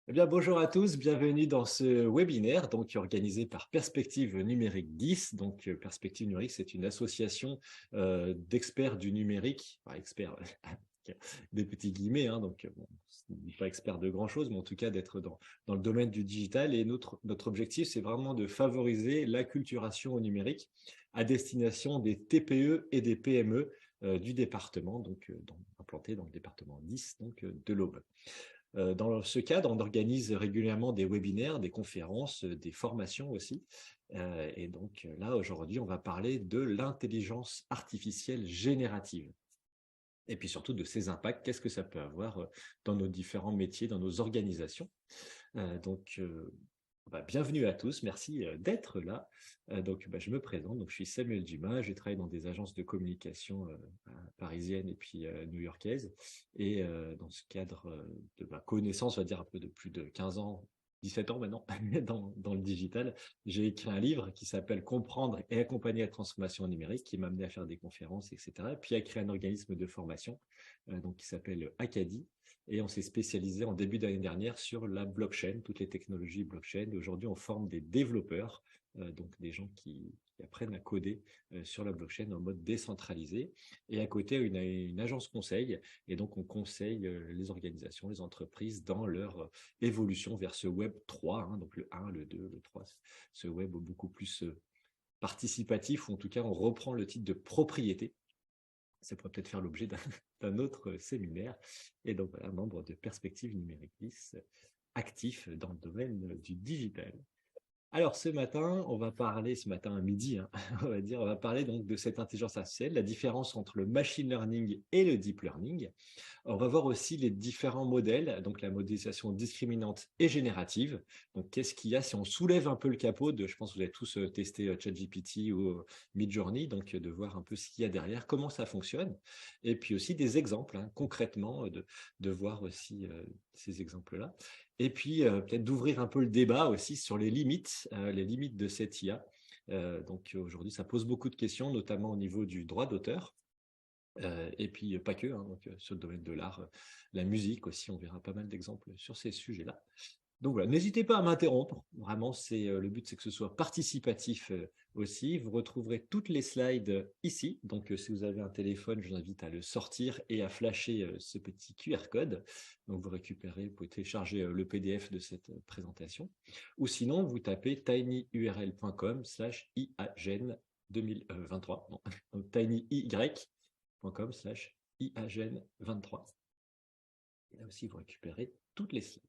Eh bien, bonjour à tous, bienvenue dans ce webinaire organisé par Perspective Numérique 10. Perspective Numérique, c'est une association d'experts du numérique, enfin, experts, des petits guillemets, bon, pas expert de grand-chose, mais en tout cas d'être dans le domaine du digital. Et notre objectif, c'est vraiment de favoriser l'acculturation au numérique à destination des TPE et des PME du département, implantés dans le département 10 de l'Aube. Dans ce cadre, on organise régulièrement des webinaires, des conférences, des formations aussi. Là, aujourd'hui, on va parler de l'intelligence artificielle générative. Et puis surtout de ses impacts, qu'est-ce que ça peut avoir dans nos différents métiers, dans nos organisations. Euh, donc, euh, Bienvenue à tous, merci d'être là. Je me présente, je suis Samuel Dumas, j'ai travaillé dans des agences de communication parisiennes et puis new-yorkaises. Et dans ce cadre de ma connaissance, on va dire un peu de plus de 15 ans, 17 ans maintenant, dans le digital, j'ai écrit un livre qui s'appelle Comprendre et accompagner la transformation numérique, qui m'a amené à faire des conférences, etc. Et puis à créer un organisme de formation qui s'appelle Acadie. Et on s'est spécialisé en début d'année dernière sur la blockchain, toutes les technologies blockchain. Aujourd'hui, on forme des développeurs, donc des gens qui apprennent à coder sur la blockchain en mode décentralisé. Et à côté, une agence conseil. Et donc, on conseille les organisations, les entreprises dans leur évolution vers ce Web 3, donc le 1, le 2, le 3, ce Web beaucoup plus participatif, ou en tout cas, on reprend le titre de propriété. Ça pourrait peut-être faire l'objet d'un autre séminaire. Et donc, voilà, membre de Perspective Numérique 10, actif dans le domaine du digital. Alors on va parler, ce matin à midi, on va parler donc de cette intelligence artificielle, la différence entre le machine learning et le deep learning. On va voir aussi les différents modèles, donc la modélisation discriminante et générative. Donc, qu'est-ce qu'il y a si on soulève un peu le capot je pense que vous avez tous testé ChatGPT ou Midjourney, de voir un peu ce qu'il y a derrière, comment ça fonctionne. Et puis aussi des exemples, concrètement, de voir aussi ces exemples-là. Et puis peut-être d'ouvrir un peu le débat aussi sur les limites de cette IA. Aujourd'hui, ça pose beaucoup de questions, notamment au niveau du droit d'auteur. Et puis pas que, sur le domaine de l'art, la musique aussi, on verra pas mal d'exemples sur ces sujets-là. Donc voilà, n'hésitez pas à m'interrompre. Vraiment, le but, c'est que ce soit participatif aussi. Vous retrouverez toutes les slides ici. Si vous avez un téléphone, je vous invite à le sortir et à flasher ce petit QR code. Donc vous récupérez, vous pouvez télécharger le PDF de cette présentation. Ou sinon, vous tapez tinyurl.com/iagen 2023. Donc tinyy.com/iagen23. Et là aussi, vous récupérez toutes les slides.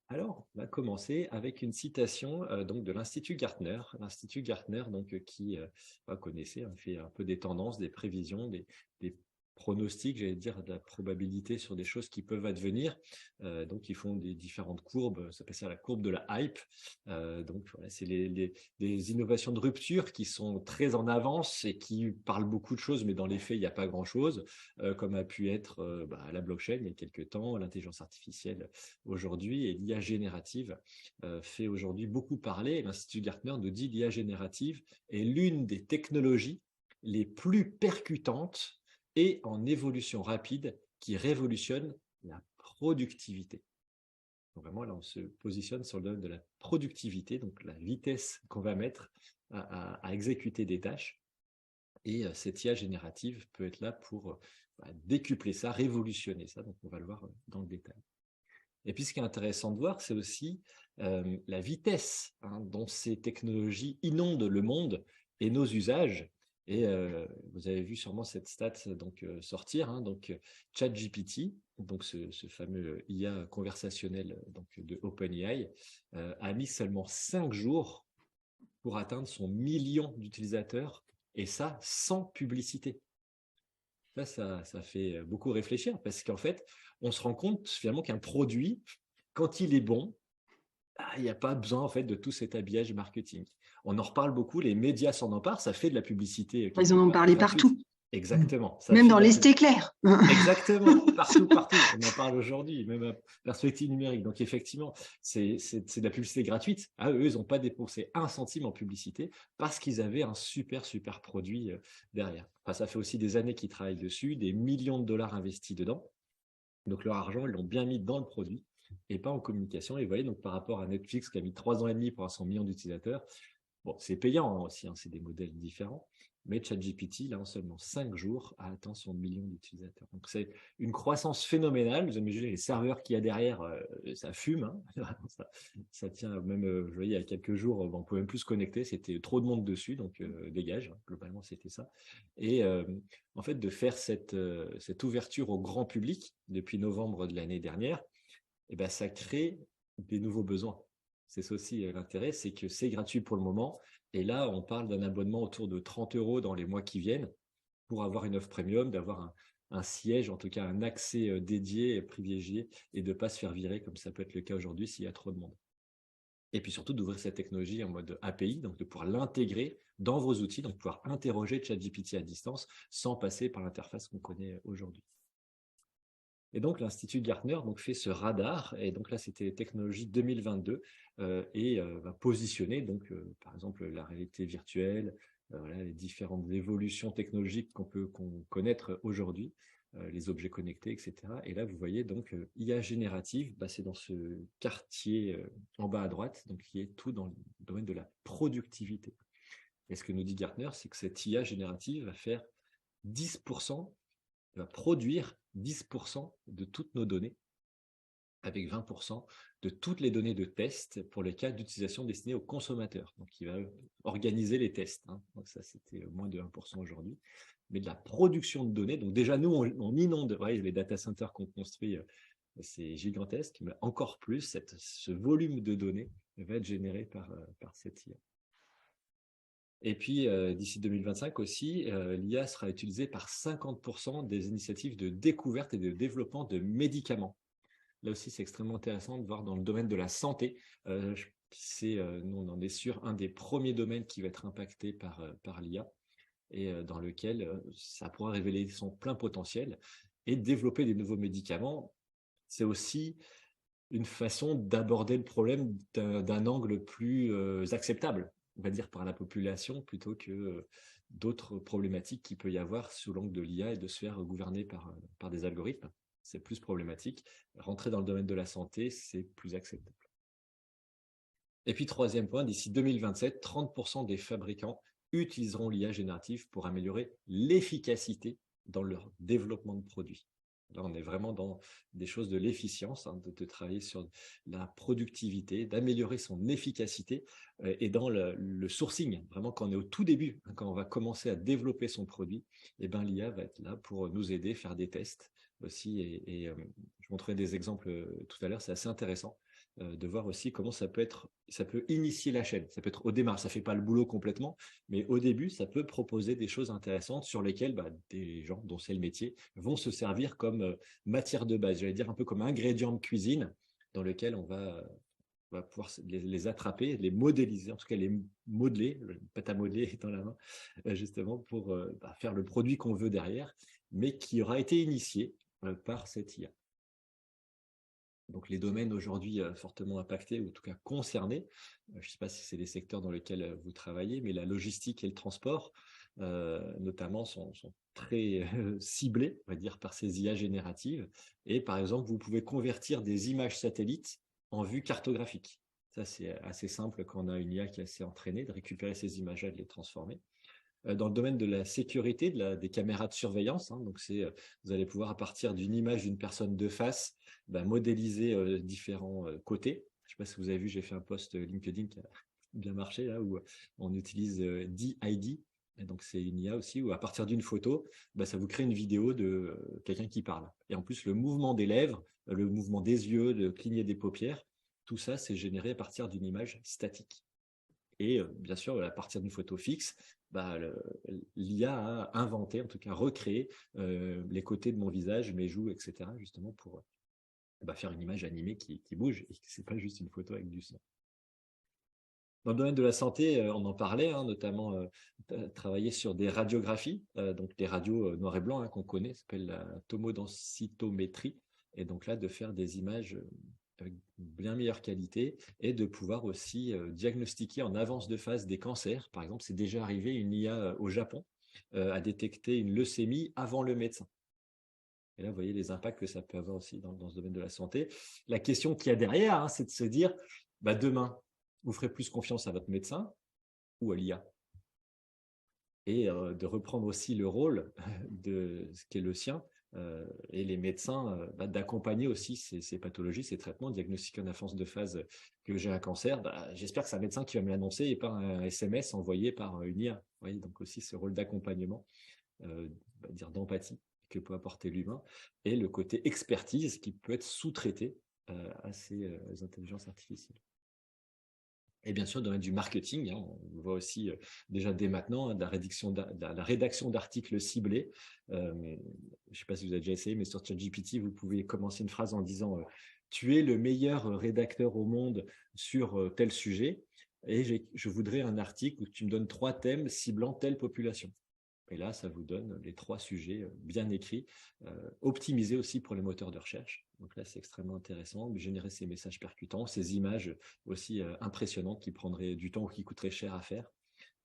Alors, on va commencer avec une citation de l'Institut Gartner. L'Institut Gartner, qui, vous connaissez, fait un peu des tendances, des prévisions, des pronostics, j'allais dire, de la probabilité sur des choses qui peuvent advenir. Ils font des différentes courbes, ça s'appelle ça la courbe de la hype. Voilà, c'est des innovations de rupture qui sont très en avance et qui parlent beaucoup de choses, mais dans les faits, il n'y a pas grand-chose, comme a pu être la blockchain il y a quelques temps, l'intelligence artificielle aujourd'hui, et l'IA générative fait aujourd'hui beaucoup parler. L'Institut Gartner nous dit que l'IA générative est l'une des technologies les plus percutantes et en évolution rapide qui révolutionne la productivité. Donc vraiment, là, on se positionne sur le domaine de la productivité, donc la vitesse qu'on va mettre à exécuter des tâches. Et cette IA générative peut être là pour décupler ça, révolutionner ça. Donc on va le voir dans le détail. Et puis, ce qui est intéressant de voir, c'est aussi la vitesse dont ces technologies inondent le monde et nos usages. Et vous avez vu sûrement cette stat sortir. ChatGPT, ce fameux IA conversationnel de OpenAI, a mis seulement 5 jours pour atteindre son million d'utilisateurs, et ça sans publicité. Ça fait beaucoup réfléchir parce qu'en fait, on se rend compte finalement qu'un produit, quand il est bon, il n'y a pas besoin en fait de tout cet habillage marketing. On en reparle beaucoup, les médias s'en emparent, ça fait de la publicité Ils quelque en ont part parlé gratuite. partout, Exactement, ça même fait dans de la l'Est pub. éclair. Exactement, partout, partout. On en parle aujourd'hui, même à perspective numérique. Donc effectivement, c'est de la publicité gratuite. Eux, ils n'ont pas dépensé un centime en publicité parce qu'ils avaient un super, super produit derrière. Enfin, ça fait aussi des années qu'ils travaillent dessus, des millions de dollars investis dedans. Donc, leur argent, ils l'ont bien mis dans le produit et pas en communication. Et vous voyez, donc, par rapport à Netflix qui a mis 3 ans et demi pour avoir 100 millions d'utilisateurs, bon, c'est payant aussi, hein, c'est des modèles différents. Mais ChatGPT, là, en seulement 5 jours, a atteint son million d'utilisateurs. Donc, c'est une croissance phénoménale. Vous imaginez les serveurs qu'il y a derrière, ça fume. Hein. Ça tient même, je voyais, il y a quelques jours, on ne pouvait même plus se connecter. C'était trop de monde dessus, donc dégage. Hein. Globalement, c'était ça. Et en fait, de faire cette ouverture au grand public depuis novembre de l'année dernière, eh ben, ça crée des nouveaux besoins. C'est ça aussi l'intérêt, c'est que c'est gratuit pour le moment. Et là, on parle d'un abonnement autour de 30 € dans les mois qui viennent pour avoir une offre premium, d'avoir un siège, en tout cas un accès dédié, privilégié, et de ne pas se faire virer comme ça peut être le cas aujourd'hui s'il y a trop de monde. Et puis surtout d'ouvrir cette technologie en mode API, donc de pouvoir l'intégrer dans vos outils, donc pouvoir interroger ChatGPT à distance sans passer par l'interface qu'on connaît aujourd'hui. Et donc, l'Institut Gartner donc, fait ce radar, et donc là, c'était technologie 2022, et va positionner, donc, par exemple, la réalité virtuelle, voilà, les différentes évolutions technologiques qu'on peut connaître aujourd'hui, les objets connectés, etc. Et là, vous voyez, donc, IA générative, bah, c'est dans ce quartier en bas à droite, donc, qui est tout dans le domaine de la productivité. Et ce que nous dit Gartner, c'est que cette IA générative va faire 10%, va produire 10% de toutes nos données, avec 20% de toutes les données de tests pour les cas d'utilisation destinés aux consommateurs. Donc, il va organiser les tests. Hein. Donc, ça, c'était moins de 1% aujourd'hui. Mais de la production de données, donc déjà, nous, on inonde, ouais, les data centers qu'on construit, c'est gigantesque, mais encore plus, ce volume de données va être généré par cette IA. Et puis, d'ici 2025 aussi, l'IA sera utilisée par 50% des initiatives de découverte et de développement de médicaments. Là aussi, c'est extrêmement intéressant de voir dans le domaine de la santé. Nous, on en est sur un des premiers domaines qui va être impacté par l'IA et dans lequel ça pourra révéler son plein potentiel et développer des nouveaux médicaments. C'est aussi une façon d'aborder le problème d'un angle plus acceptable, on va dire, par la population, plutôt que d'autres problématiques qu'il peut y avoir sous l'angle de l'IA et de se faire gouverner par des algorithmes. C'est plus problématique. Rentrer dans le domaine de la santé, c'est plus acceptable. Et puis, troisième point, d'ici 2027, 30% des fabricants utiliseront l'IA générative pour améliorer l'efficacité dans leur développement de produits. Là, on est vraiment dans des choses de l'efficience, hein, de travailler sur la productivité, d'améliorer son efficacité et dans le sourcing. Vraiment, quand on est au tout début, hein, quand on va commencer à développer son produit, eh ben, l'IA va être là pour nous aider, faire des tests aussi. Et je montrerai des exemples tout à l'heure, c'est assez intéressant de voir aussi comment ça peut initier la chaîne. Ça peut être au démarrage, ça ne fait pas le boulot complètement, mais au début, ça peut proposer des choses intéressantes sur lesquelles des gens dont c'est le métier vont se servir comme matière de base, j'allais dire un peu comme ingrédient de cuisine dans lequel on va pouvoir les attraper, les modéliser, en tout cas les modeler, le pâte à modeler dans la main, justement pour faire le produit qu'on veut derrière, mais qui aura été initié par cette IA. Donc les domaines aujourd'hui fortement impactés ou en tout cas concernés, je ne sais pas si c'est les secteurs dans lesquels vous travaillez, mais la logistique et le transport notamment sont très ciblés, on va dire, par ces IA génératives. Et par exemple, vous pouvez convertir des images satellites en vue cartographique. Ça, c'est assez simple quand on a une IA qui est assez entraînée, de récupérer ces images-là et de les transformer. Dans le domaine de la sécurité, des caméras de surveillance, hein, donc vous allez pouvoir, à partir d'une image d'une personne de face, modéliser différents côtés. Je ne sais pas si vous avez vu, j'ai fait un post LinkedIn qui a bien marché, là, où on utilise DID. Et donc, c'est une IA aussi où, à partir d'une photo, ça vous crée une vidéo de quelqu'un qui parle. Et en plus, le mouvement des lèvres, le mouvement des yeux, le cligner des paupières, tout ça, c'est généré à partir d'une image statique. Et bien sûr, à partir d'une photo fixe, l'IA a inventé, en tout cas recréé les côtés de mon visage, mes joues, etc., justement pour faire une image animée qui bouge et que ce n'est pas juste une photo avec du son. Dans le domaine de la santé, on en parlait, hein, notamment travailler sur des radiographies, donc des radios noir et blanc hein, qu'on connaît, ça s'appelle la tomodensitométrie, et donc là de faire des images avec une bien meilleure qualité et de pouvoir aussi diagnostiquer en avance de phase des cancers. Par exemple, c'est déjà arrivé, une IA au Japon a détecté une leucémie avant le médecin. Et là, vous voyez les impacts que ça peut avoir aussi dans ce domaine de la santé. La question qu'il y a derrière, hein, c'est de se dire, demain, vous ferez plus confiance à votre médecin ou à l'IA. Et de reprendre aussi le rôle de ce qui est le sien, et les médecins, d'accompagner aussi ces pathologies, ces traitements, diagnostiquer en avance de phase que j'ai un cancer. J'espère que c'est un médecin qui va me l'annoncer et pas un SMS envoyé par une IA. Vous voyez, donc aussi ce rôle d'accompagnement, dire d'empathie que peut apporter l'humain, et le côté expertise qui peut être sous-traité à ces intelligences artificielles. Et bien sûr, dans le domaine du marketing, hein, on voit aussi déjà dès maintenant, hein, la rédaction d'articles ciblés. Je ne sais pas si vous avez déjà essayé, mais sur ChatGPT, vous pouvez commencer une phrase en disant tu es le meilleur rédacteur au monde sur tel sujet, et je voudrais un article où tu me donnes 3 thèmes ciblant telle population. Et là, ça vous donne les 3 sujets bien écrits, optimisés aussi pour les moteurs de recherche. Donc là, c'est extrêmement intéressant de générer ces messages percutants, ces images aussi impressionnantes qui prendraient du temps ou qui coûteraient cher à faire.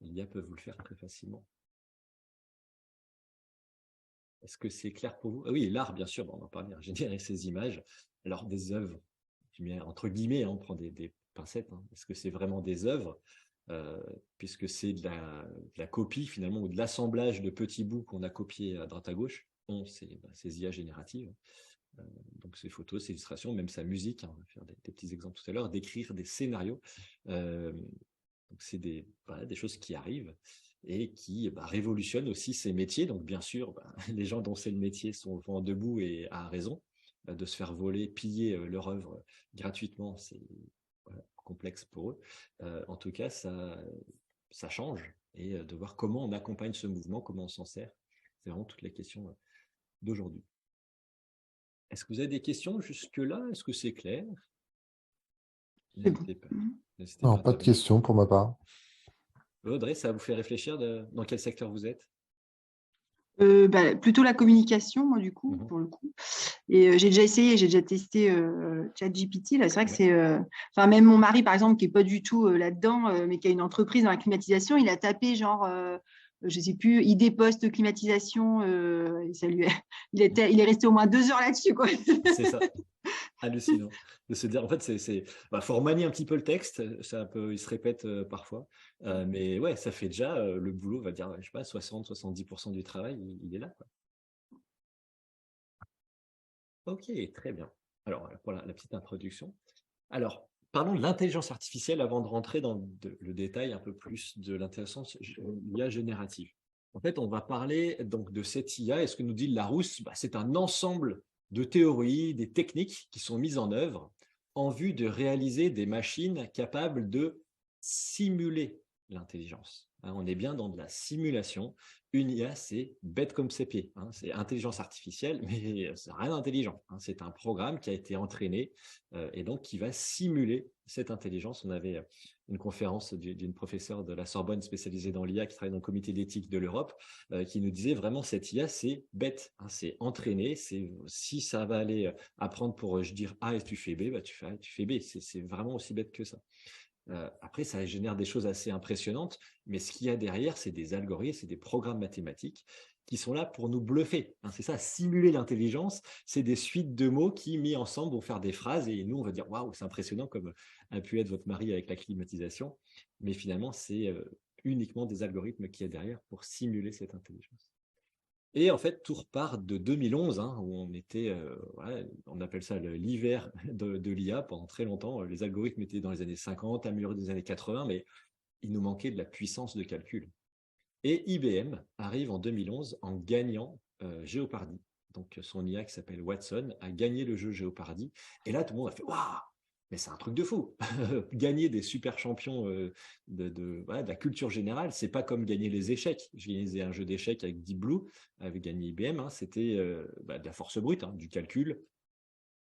L'IA peut vous le faire très facilement. Est-ce que c'est clair pour vous? Oui, l'art, bien sûr, on en parlait, générer ces images. Alors, des œuvres, entre guillemets, on prend des pincettes. Est-ce que c'est vraiment des œuvres? Puisque c'est de la copie finalement, ou de l'assemblage de petits bouts qu'on a copiés à droite à gauche, ces IA génératives. Donc ces photos, ces illustrations, même sa musique, on va faire des petits exemples tout à l'heure, d'écrire des scénarios. Donc c'est des choses qui arrivent et qui révolutionnent aussi ces métiers. Donc bien sûr, les gens dont c'est le métier sont vent debout, et à raison. De se faire voler, piller leur œuvre gratuitement, c'est complexe pour eux. En tout cas, ça change, et de voir comment on accompagne ce mouvement, comment on s'en sert. C'est vraiment toutes les questions d'aujourd'hui. Est-ce que vous avez des questions jusque-là? Est-ce que c'est clair? N'hésitez pas. Non, pas de questions pour ma part. Audrey, ça vous fait réfléchir dans quel secteur vous êtes? Plutôt la communication, moi, du coup, pour le coup. Et j'ai déjà testé ChatGPT. Là, c'est vrai que c'est. Même mon mari, par exemple, qui n'est pas du tout là-dedans, mais qui a une entreprise dans la climatisation, il a tapé genre, je ne sais plus, idée post climatisation. Et ça lui il est resté au moins 2 heures là-dessus, quoi. C'est ça. Hallucinant. De se dire, en fait, faut remanier un petit peu le texte, il se répète parfois, mais ouais, ça fait déjà le boulot, on va dire, je sais pas, 60-70% du travail, il est là, quoi. Ok, très bien. Alors, pour la petite introduction. Alors, parlons de l'intelligence artificielle avant de rentrer dans le détail un peu plus de l'intelligence IA générative. En fait, on va parler donc de cette IA, et ce que nous dit le Larousse, c'est un ensemble de théories, des techniques qui sont mises en œuvre en vue de réaliser des machines capables de simuler l'intelligence. On est bien dans de la simulation. Une IA, c'est bête comme ses pieds. C'est intelligence artificielle, mais c'est rien d'intelligent. C'est un programme qui a été entraîné et donc qui va simuler cette intelligence. On avait une conférence d'une professeure de la Sorbonne spécialisée dans l'IA qui travaille dans le comité d'éthique de l'Europe qui nous disait vraiment cette IA, c'est bête, c'est entraîné. Si ça va aller apprendre pour dire A et tu fais B, tu fais A et tu fais B. C'est vraiment aussi bête que ça. Après, ça génère des choses assez impressionnantes, mais ce qu'il y a derrière, c'est des algorithmes, c'est des programmes mathématiques qui sont là pour nous bluffer. C'est ça, simuler l'intelligence, c'est des suites de mots qui, mis ensemble, vont faire des phrases, et nous, on va dire « Waouh, c'est impressionnant », comme a pu être votre mari avec la climatisation, mais finalement, c'est uniquement des algorithmes qui y a derrière pour simuler cette intelligence. Et en fait, tout repart de 2011, où on était, on appelle ça l'hiver de l'IA pendant très longtemps. Les algorithmes étaient dans les années 50, améliorés dans les années 80, mais il nous manquait de la puissance de calcul. Et IBM arrive en 2011 en gagnant Jeopardy. Donc son IA qui s'appelle Watson a gagné le jeu Jeopardy. Et là, tout le monde a fait « Waouh !» Mais c'est un truc de fou. Gagner des super champions de la culture générale, c'est pas comme gagner les échecs. J'ai gagné un jeu d'échecs avec Deep Blue, avec gagné IBM. C'était de la force brute, du calcul,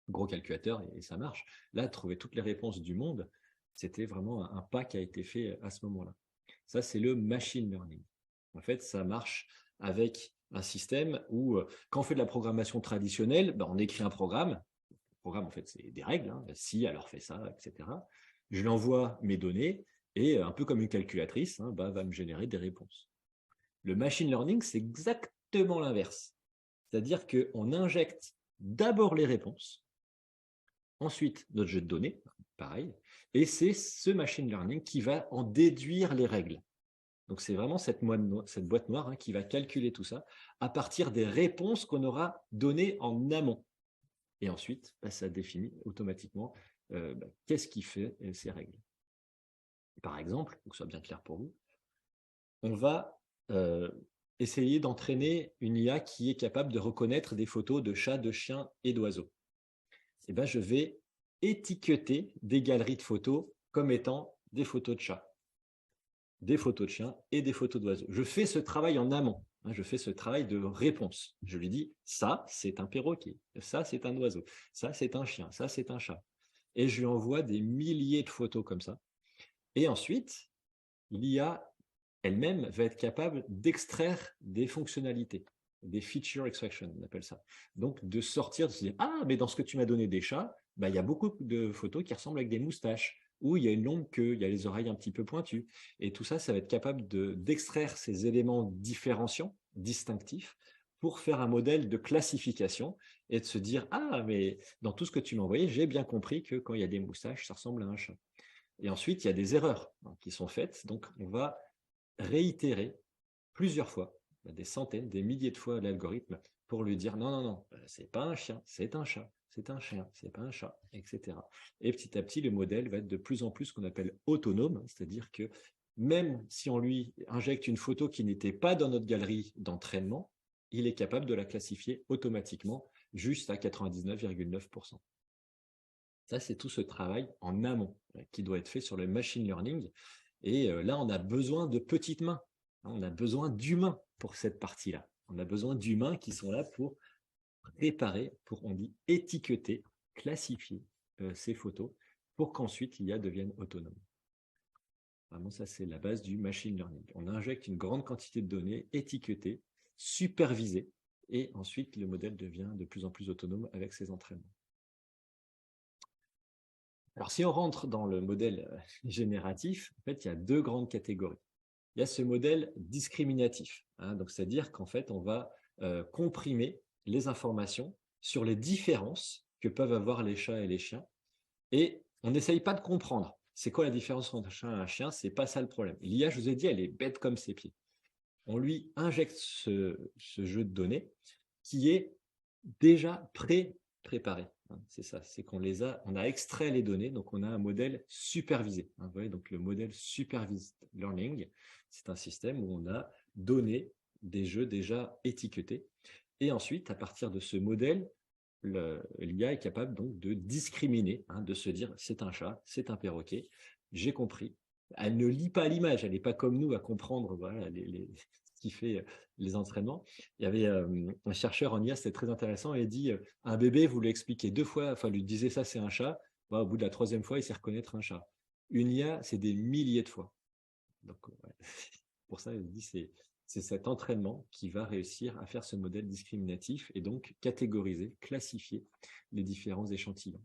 gros calculateur, et ça marche. Là, trouver toutes les réponses du monde, c'était vraiment un pas qui a été fait à ce moment-là. Ça, c'est le machine learning. En fait, ça marche avec un système où, quand on fait de la programmation traditionnelle, on écrit un programme. Programme, en fait, c'est des règles. Si, alors fais ça, etc. Je lui envoie mes données et un peu comme une calculatrice, va me générer des réponses. Le machine learning, c'est exactement l'inverse. C'est-à-dire qu'on injecte d'abord les réponses, ensuite notre jeu de données, pareil, et c'est ce machine learning qui va en déduire les règles. Donc, c'est vraiment cette boîte noire qui va calculer tout ça à partir des réponses qu'on aura données en amont. Et ensuite, ça définit automatiquement qu'est-ce qui fait ces règles. Par exemple, pour que ce soit bien clair pour vous, on va essayer d'entraîner une IA qui est capable de reconnaître des photos de chats, de chiens et d'oiseaux. Et je vais étiqueter des galeries de photos comme étant des photos de chats, des photos de chiens et des photos d'oiseaux. Je fais ce travail en amont. Je fais ce travail de réponse. Je lui dis, ça, c'est un perroquet, ça, c'est un oiseau, ça, c'est un chien, ça, c'est un chat. Et je lui envoie des milliers de photos comme ça. Et ensuite, l'IA elle-même va être capable d'extraire des fonctionnalités, des feature extraction, on appelle ça. Donc, de sortir, de se dire, ah, mais dans ce que tu m'as donné des chats, il y a beaucoup de photos qui ressemblent avec des moustaches, où il y a une longue queue, il y a les oreilles un petit peu pointues. Et tout ça, ça va être capable d'extraire ces éléments différenciants, distinctifs, pour faire un modèle de classification et de se dire, ah, mais dans tout ce que tu m'as envoyé, j'ai bien compris que quand il y a des moustaches, ça ressemble à un chat. Et ensuite, il y a des erreurs qui sont faites. Donc, on va réitérer plusieurs fois, des centaines, des milliers de fois l'algorithme pour lui dire, non, non, non, c'est pas un chien, c'est un chat. C'est un chien, c'est pas un chat, etc. Et petit à petit, le modèle va être de plus en plus ce qu'on appelle autonome, c'est-à-dire que même si on lui injecte une photo qui n'était pas dans notre galerie d'entraînement, il est capable de la classifier automatiquement juste à 99,9%. Ça, c'est tout ce travail en amont qui doit être fait sur le machine learning. Et là, on a besoin de petites mains. On a besoin d'humains pour cette partie-là. On a besoin d'humains qui sont là pour préparer, pour, on dit, étiqueter, classifier ces photos pour qu'ensuite l'IA devienne autonome. Vraiment, ça, c'est la base du machine learning. On injecte une grande quantité de données étiquetées, supervisées, et ensuite, le modèle devient de plus en plus autonome avec ses entraînements. Alors, si on rentre dans le modèle génératif, en fait, il y a deux grandes catégories. Il y a ce modèle discriminatif, donc c'est-à-dire qu'en fait, on va comprimer les informations sur les différences que peuvent avoir les chats et les chiens, et on n'essaye pas de comprendre. C'est quoi la différence entre un chat et un chien? C'est pas ça le problème. L'IA, je vous ai dit, elle est bête comme ses pieds. On lui injecte ce jeu de données qui est déjà préparé. C'est ça, c'est qu'on on a extrait les données, donc on a un modèle supervisé. Vous voyez, donc le modèle supervised learning, c'est un système où on a donné des jeux déjà étiquetés. Et ensuite, à partir de ce modèle, l'IA est capable donc de discriminer, de se dire c'est un chat, c'est un perroquet, j'ai compris. Elle ne lit pas l'image, elle n'est pas comme nous à comprendre voilà, ce qui fait les entraînements. Il y avait un chercheur en IA, c'était très intéressant, il dit un bébé, vous lui expliquez 2 fois, enfin lui disait ça c'est un chat, au bout de la 3e fois, il sait reconnaître un chat. Une IA, c'est des milliers de fois. Donc, pour ça, il dit c'est cet entraînement qui va réussir à faire ce modèle discriminatif et donc catégoriser, classifier les différents échantillons.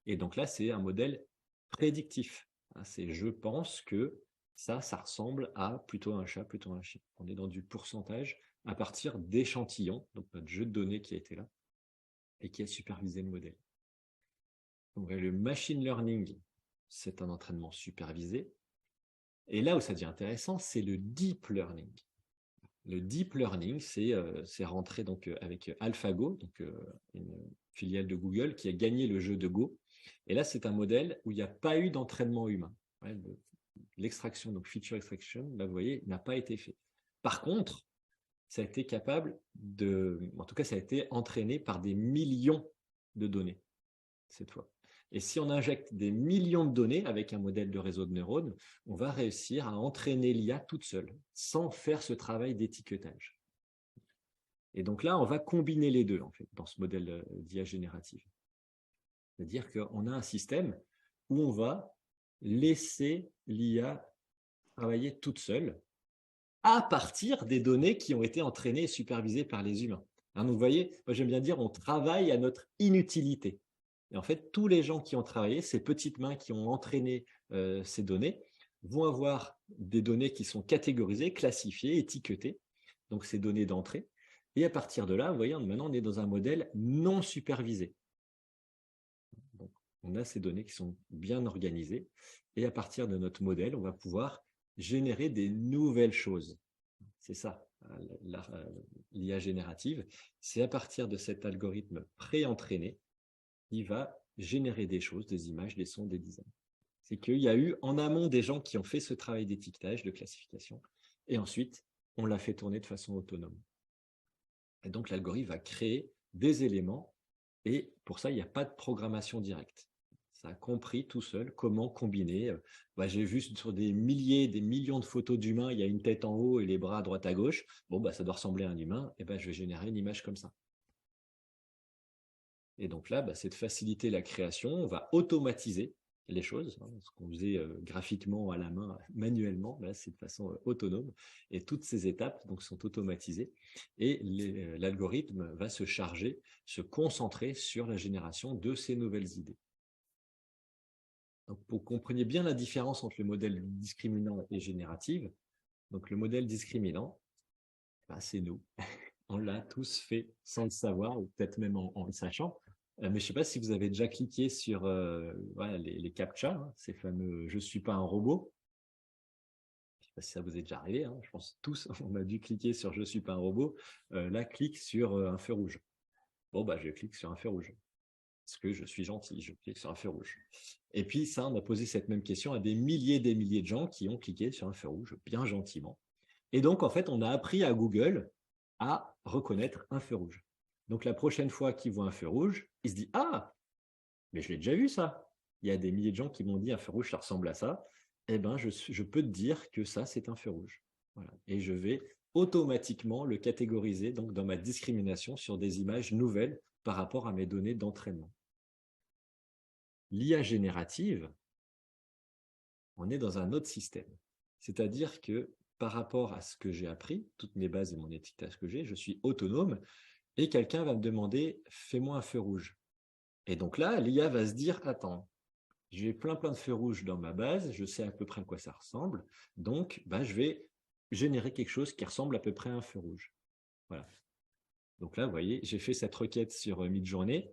Et donc là, c'est un modèle prédictif. C'est je pense que ça ressemble à plutôt un chat, plutôt un chien. On est dans du pourcentage à partir d'échantillons, donc notre jeu de données qui a été là et qui a supervisé le modèle. Donc le machine learning, c'est un entraînement supervisé. Et là où ça devient intéressant, c'est le deep learning. Le deep learning, c'est rentré donc avec AlphaGo, donc une filiale de Google qui a gagné le jeu de Go. Et là, c'est un modèle où il n'y a pas eu d'entraînement humain. L'extraction, donc feature extraction, là vous voyez, n'a pas été fait. Par contre, ça a été capable en tout cas, ça a été entraîné par des millions de données cette fois. Et si on injecte des millions de données avec un modèle de réseau de neurones, on va réussir à entraîner l'IA toute seule, sans faire ce travail d'étiquetage. Et donc là, on va combiner les deux, en fait, dans ce modèle d'IA générative. C'est-à-dire qu'on a un système où on va laisser l'IA travailler toute seule à partir des données qui ont été entraînées et supervisées par les humains. Donc vous voyez, moi j'aime bien dire on travaille à notre inutilité. Et en fait, tous les gens qui ont travaillé, ces petites mains qui ont entraîné ces données, vont avoir des données qui sont catégorisées, classifiées, étiquetées, donc ces données d'entrée. Et à partir de là, vous voyez, maintenant, on est dans un modèle non supervisé. Donc, on a ces données qui sont bien organisées. Et à partir de notre modèle, on va pouvoir générer des nouvelles choses. C'est ça, l'IA générative. C'est à partir de cet algorithme pré-entraîné qui va générer des choses, des images, des sons, des designs. C'est qu'il y a eu en amont des gens qui ont fait ce travail d'étiquetage, de classification, et ensuite, on l'a fait tourner de façon autonome. Et donc, l'algorithme va créer des éléments, et pour ça, il n'y a pas de programmation directe. Ça a compris tout seul comment combiner. J'ai vu sur des milliers, des millions de photos d'humains, il y a une tête en haut et les bras à droite à gauche. Ça doit ressembler à un humain, et je vais générer une image comme ça. Et donc là, c'est de faciliter la création, on va automatiser les choses, ce qu'on faisait graphiquement à la main, manuellement, là c'est de façon autonome, et toutes ces étapes donc sont automatisées, et l'algorithme va se charger, se concentrer sur la génération de ces nouvelles idées. Donc pour que vous compreniez bien la différence entre le modèle discriminant et génératif, donc le modèle discriminant, c'est nous. On l'a tous fait sans le savoir, ou peut-être même en le sachant. Mais je ne sais pas si vous avez déjà cliqué sur les CAPTCHA, ces fameux « je ne suis pas un robot ». Je ne sais pas si ça vous est déjà arrivé, je pense tous, on a dû cliquer sur « je ne suis pas un robot ». Là, clique sur un feu rouge. Je clique sur un feu rouge. Parce que je suis gentil, je clique sur un feu rouge. Et puis ça, on a posé cette même question à des milliers de gens qui ont cliqué sur un feu rouge, bien gentiment. Et donc, en fait, on a appris à Google à reconnaître un feu rouge. Donc, la prochaine fois qu'il voit un feu rouge, il se dit « Ah, mais je l'ai déjà vu ça !» Il y a des milliers de gens qui m'ont dit « Un feu rouge, ça ressemble à ça. » Je peux te dire que ça, c'est un feu rouge. Voilà. Et je vais automatiquement le catégoriser donc, dans ma discrimination sur des images nouvelles par rapport à mes données d'entraînement. L'IA générative, on est dans un autre système. C'est-à-dire que par rapport à ce que j'ai appris, toutes mes bases et mon étiquetage que j'ai, je suis autonome et quelqu'un va me demander « fais-moi un feu rouge ». Et donc là, l'IA va se dire « attends, j'ai plein de feux rouges dans ma base, je sais à peu près à quoi ça ressemble, donc je vais générer quelque chose qui ressemble à peu près à un feu rouge ». Voilà. Donc là, vous voyez, j'ai fait cette requête sur Midjourney,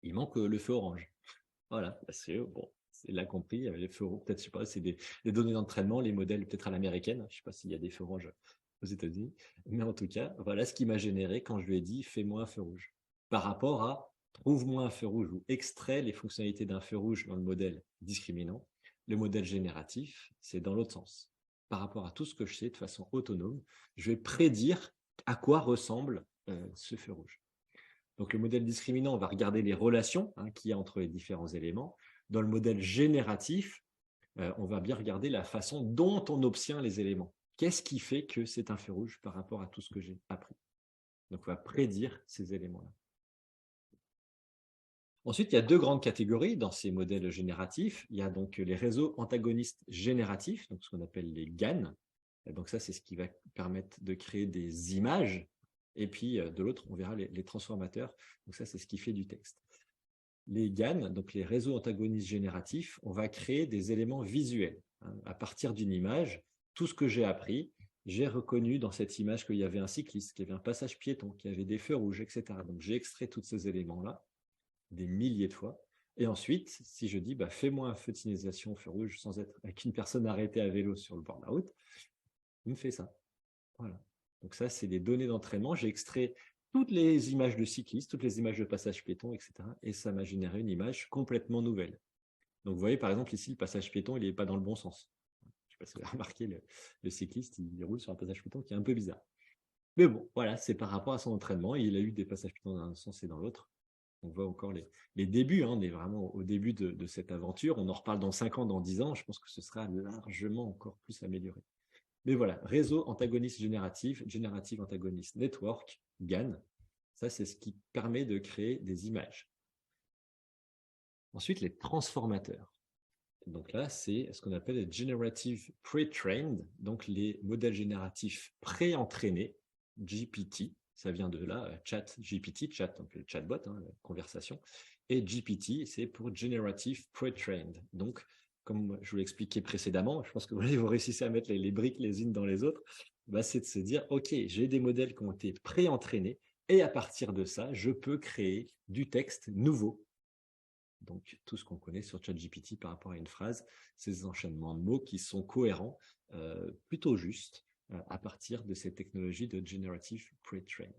il manque le feu orange. Voilà, parce que il a compris, les feux rouges, peut-être, je sais pas, c'est des données d'entraînement, les modèles peut-être à l'américaine, je sais pas s'il y a des feux oranges aux États-Unis, mais en tout cas, voilà ce qui m'a généré quand je lui ai dit « fais-moi un feu rouge ». Par rapport à « trouve-moi un feu rouge » ou « extrait les fonctionnalités d'un feu rouge » dans le modèle discriminant. Le modèle génératif, c'est dans l'autre sens. Par rapport à tout ce que je sais de façon autonome, je vais prédire à quoi ressemble ce feu rouge. Donc, le modèle discriminant, on va regarder les relations qu'il y a entre les différents éléments. Dans le modèle génératif, on va bien regarder la façon dont on obtient les éléments. Qu'est-ce qui fait que c'est un feu rouge par rapport à tout ce que j'ai appris? Donc, on va prédire ces éléments-là. Ensuite, il y a deux grandes catégories dans ces modèles génératifs. Il y a donc les réseaux antagonistes génératifs, donc ce qu'on appelle les GAN. Donc ça, c'est ce qui va permettre de créer des images. Et puis, de l'autre, on verra les transformateurs. Donc ça, c'est ce qui fait du texte. Les GAN, donc les réseaux antagonistes génératifs, on va créer des éléments visuels. À partir d'une image, tout ce que j'ai appris, j'ai reconnu dans cette image qu'il y avait un cycliste, qu'il y avait un passage piéton, qu'il y avait des feux rouges, etc. Donc, j'ai extrait tous ces éléments-là, des milliers de fois. Et ensuite, si je dis, fais-moi un feu de signalisation au feu rouge sans être avec une personne arrêtée à vélo sur le bord de la route, il me fait ça. Voilà. Donc ça, c'est des données d'entraînement. J'ai extrait toutes les images de cyclistes, toutes les images de passage piéton, etc. Et ça m'a généré une image complètement nouvelle. Donc vous voyez, par exemple, ici, le passage piéton, il n'est pas dans le bon sens. Je ne sais pas si vous avez remarqué, le cycliste, il roule sur un passage piéton qui est un peu bizarre. Mais bon, voilà, c'est par rapport à son entraînement. Il a eu des passages piétons dans un sens et dans l'autre. On voit encore les débuts, on est vraiment au début de cette aventure. On en reparle dans 5 ans, dans 10 ans. Je pense que ce sera largement encore plus amélioré. Mais voilà, réseau antagoniste génératif, Generative Antagonist Network, GAN, ça c'est ce qui permet de créer des images. Ensuite, les transformateurs. Donc là, c'est ce qu'on appelle les Generative Pre-trained, donc les modèles génératifs pré-entraînés, GPT, ça vient de là, chat, GPT, chat, donc le chatbot, la conversation, et GPT, c'est pour Generative Pre-trained. Donc, comme je vous l'ai expliqué précédemment, je pense que vous réussissez à mettre les briques les unes dans les autres. c'est de se dire, OK, j'ai des modèles qui ont été pré-entraînés et à partir de ça, je peux créer du texte nouveau. Donc, tout ce qu'on connaît sur ChatGPT par rapport à une phrase, ces enchaînements de mots qui sont cohérents, plutôt justes, à partir de ces technologies de Generative Pre-trained.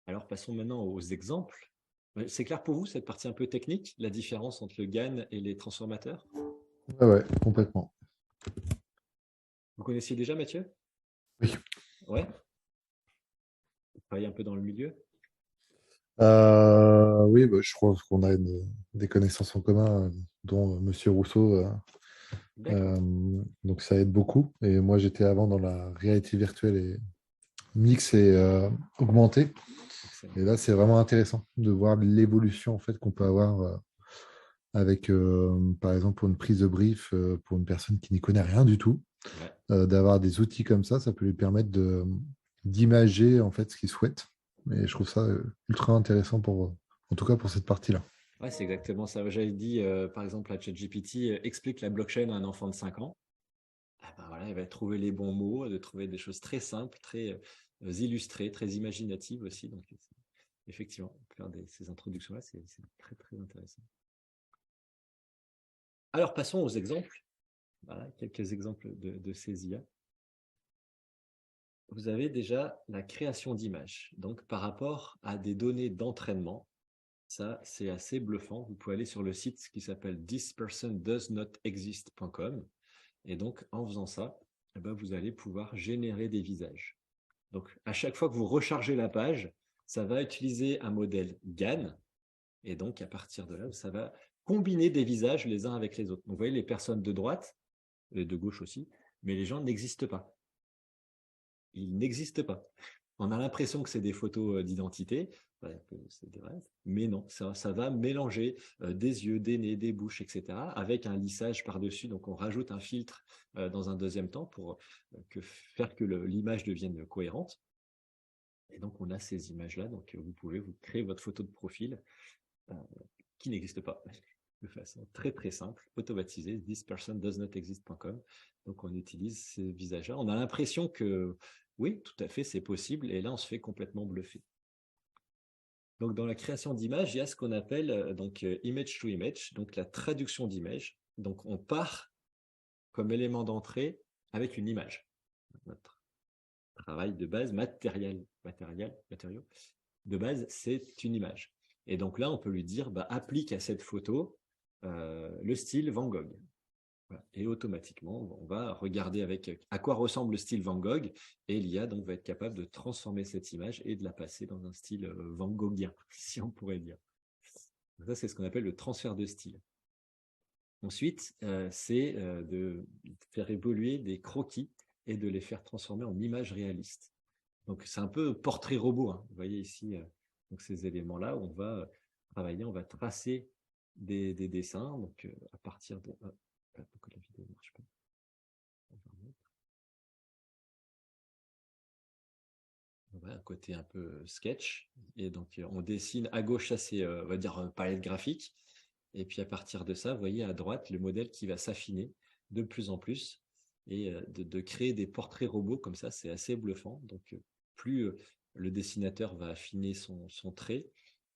Alors, passons maintenant aux exemples. C'est clair pour vous, cette partie un peu technique, la différence entre le GAN et les transformateurs? Ouais, complètement. Vous connaissiez déjà, Mathieu? Oui. Ouais. Vous travaillez un peu dans le milieu? Oui, je crois qu'on a des connaissances en commun, dont Monsieur Rousseau. Donc ça aide beaucoup. Et moi, j'étais avant dans la réalité virtuelle et mixte et augmentée. Excellent. Et là, c'est vraiment intéressant de voir l'évolution en fait qu'on peut avoir avec, par exemple, pour une prise de brief pour une personne qui n'y connaît rien du tout, d'avoir des outils comme ça peut lui permettre d'imager en fait ce qu'il souhaite. Et je trouve ça ultra intéressant en tout cas pour cette partie-là. Ouais, c'est exactement ça. J'avais dit, par exemple, à ChatGPT, explique la blockchain à un enfant de 5 ans. Voilà, il va trouver les bons mots, de trouver des choses très simples, très illustrées, très imaginatives aussi. Donc, effectivement, faire ces introductions-là, c'est très, très intéressant. Alors, passons aux exemples. Voilà, quelques exemples de ces IA. Vous avez déjà la création d'images. Donc, par rapport à des données d'entraînement, ça, c'est assez bluffant. Vous pouvez aller sur le site qui s'appelle thispersondoesnotexist.com. Et donc, en faisant ça, vous allez pouvoir générer des visages. Donc, à chaque fois que vous rechargez la page, ça va utiliser un modèle GAN. Et donc, à partir de là, ça va combiner des visages les uns avec les autres. Donc, vous voyez les personnes de droite, et de gauche aussi, mais les gens n'existent pas. Ils n'existent pas. On a l'impression que c'est des photos d'identité, mais non, ça va mélanger des yeux, des nez, des bouches, etc., avec un lissage par-dessus. Donc, on rajoute un filtre dans un deuxième temps pour faire que l'image devienne cohérente. Et donc, on a ces images-là. Donc, vous pouvez vous créer votre photo de profil qui n'existe pas de façon très, très simple, automatisée, thispersondoesnotexist.com. Donc, on utilise ces visages-là. On a l'impression que oui, tout à fait, c'est possible. Et là, on se fait complètement bluffer. Donc, dans la création d'images, il y a ce qu'on appelle image to image, donc la traduction d'image. Donc, on part comme élément d'entrée avec une image. Notre travail de base matériaux de base, c'est une image. Et donc là, on peut lui dire, applique à cette photo le style Van Gogh. Voilà. Et automatiquement, on va regarder à quoi ressemble le style Van Gogh, et l'IA donc va être capable de transformer cette image et de la passer dans un style Van Goghien, si on pourrait dire. Donc ça, c'est ce qu'on appelle le transfert de style. Ensuite, c'est de faire évoluer des croquis et de les faire transformer en images réalistes. Donc, c'est un peu portrait robot. Hein. Vous voyez ici donc ces éléments-là, on va travailler, on va tracer des dessins. Donc, à partir de... pourquoi la vidéo ne marche pas? On va un côté un peu sketch. Et donc, on dessine à gauche, ça c'est, on va dire, palette graphique. Et puis, à partir de ça, vous voyez à droite le modèle qui va s'affiner de plus en plus et de créer des portraits robots comme ça, c'est assez bluffant. Donc, plus le dessinateur va affiner son trait.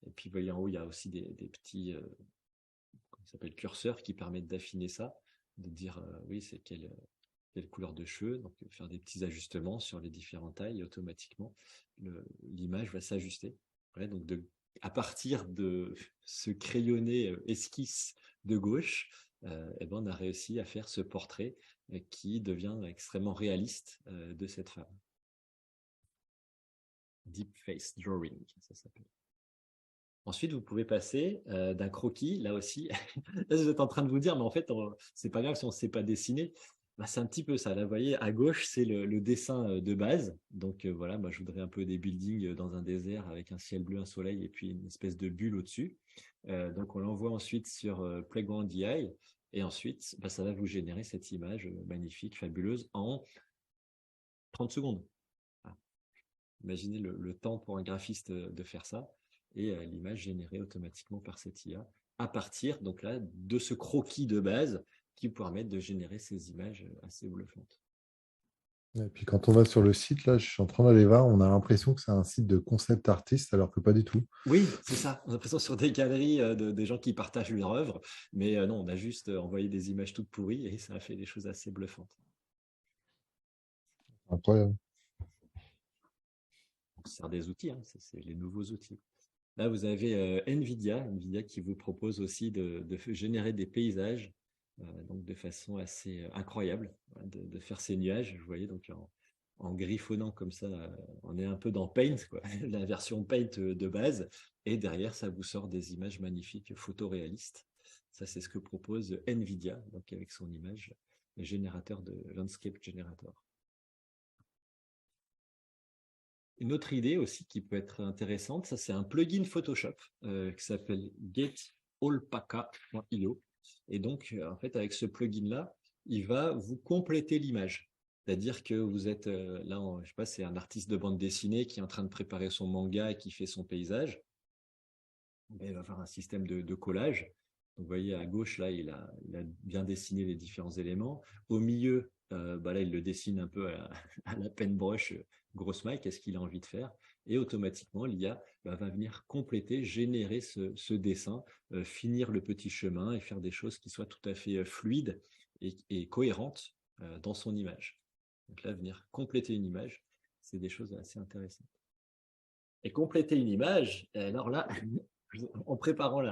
Et puis, vous voyez en haut, il y a aussi des petits comment ça s'appelle, curseurs qui permettent d'affiner ça, de dire oui, c'est quelle couleur de cheveux, donc faire des petits ajustements sur les différentes tailles et automatiquement l'image va s'ajuster. Ouais, donc à partir de ce crayonné esquisse de gauche, on a réussi à faire ce portrait qui devient extrêmement réaliste de cette femme. Deep Face Drawing, ça s'appelle. Ensuite, vous pouvez passer d'un croquis, là aussi. Là, vous êtes en train de vous dire, mais en fait, c'est pas grave si on ne sait pas dessiner. C'est un petit peu ça. Là, vous voyez, à gauche, c'est le dessin de base. Donc voilà, moi, je voudrais un peu des buildings dans un désert avec un ciel bleu, un soleil et puis une espèce de bulle au-dessus. Donc on l'envoie ensuite sur Playground AI et ensuite, ça va vous générer cette image magnifique, fabuleuse en 30 secondes. Voilà. Imaginez le temps pour un graphiste de faire ça et l'image générée automatiquement par cette IA à partir donc là de ce croquis de base qui permettent de générer ces images assez bluffantes. Et puis quand on va sur le site, là, je suis en train d'aller voir, on a l'impression que c'est un site de concept artiste, alors que pas du tout. Oui, c'est ça. On a l'impression sur des galeries des gens qui partagent leur œuvre, mais non, on a juste envoyé des images toutes pourries et ça a fait des choses assez bluffantes. Incroyable. On sert des outils, hein, c'est les nouveaux outils. Là, vous avez NVIDIA qui vous propose aussi de générer des paysages donc de façon assez incroyable, de faire ces nuages. Vous voyez, donc en griffonnant comme ça, on est un peu dans Paint, quoi, la version Paint de base, et derrière, ça vous sort des images magnifiques, photoréalistes. Ça, c'est ce que propose NVIDIA, donc avec son image, le générateur de Landscape Generator. Une autre idée aussi qui peut être intéressante, ça c'est un plugin Photoshop qui s'appelle GetAlpaca.io. Et donc, en fait, avec ce plugin-là, il va vous compléter l'image. C'est-à-dire que vous êtes là, je sais pas, c'est un artiste de bande dessinée qui est en train de préparer son manga et qui fait son paysage. Il va faire un système de collage. Donc, vous voyez, à gauche, là, il a bien dessiné les différents éléments. Au milieu, là, il le dessine un peu à la paintbrush, grosse maille, qu'est-ce qu'il a envie de faire. Et automatiquement, l'IA va venir compléter, générer ce dessin, finir le petit chemin et faire des choses qui soient tout à fait fluides et cohérentes dans son image. Donc là, venir compléter une image, c'est des choses assez intéressantes. Et compléter une image, alors là, en préparant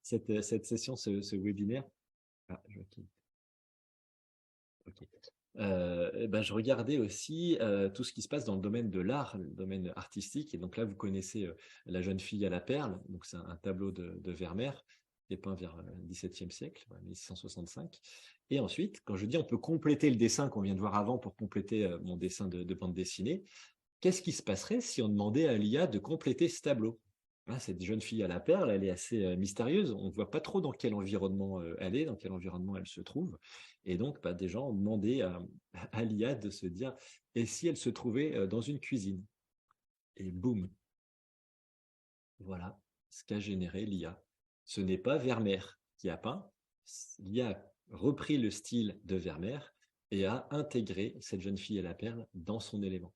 cette session, ce webinaire, je regardais aussi tout ce qui se passe dans le domaine de l'art, le domaine artistique. Et donc là, vous connaissez La jeune fille à la perle. Donc c'est un tableau de Vermeer qui est peint vers le XVIIe siècle, 1665. Et ensuite, quand je dis on peut compléter le dessin qu'on vient de voir avant pour compléter mon dessin de bande dessinée, qu'est-ce qui se passerait si on demandait à l'IA de compléter ce tableau? Cette jeune fille à la perle, elle est assez mystérieuse. On ne voit pas trop dans quel environnement elle est, dans quel environnement elle se trouve. Et donc, des gens ont demandé à l'IA de se dire, et si elle se trouvait dans une cuisine? Et boum, voilà ce qu'a généré l'IA. Ce n'est pas Vermeer qui a peint. L'IA a repris le style de Vermeer et a intégré cette jeune fille à la perle dans son élément.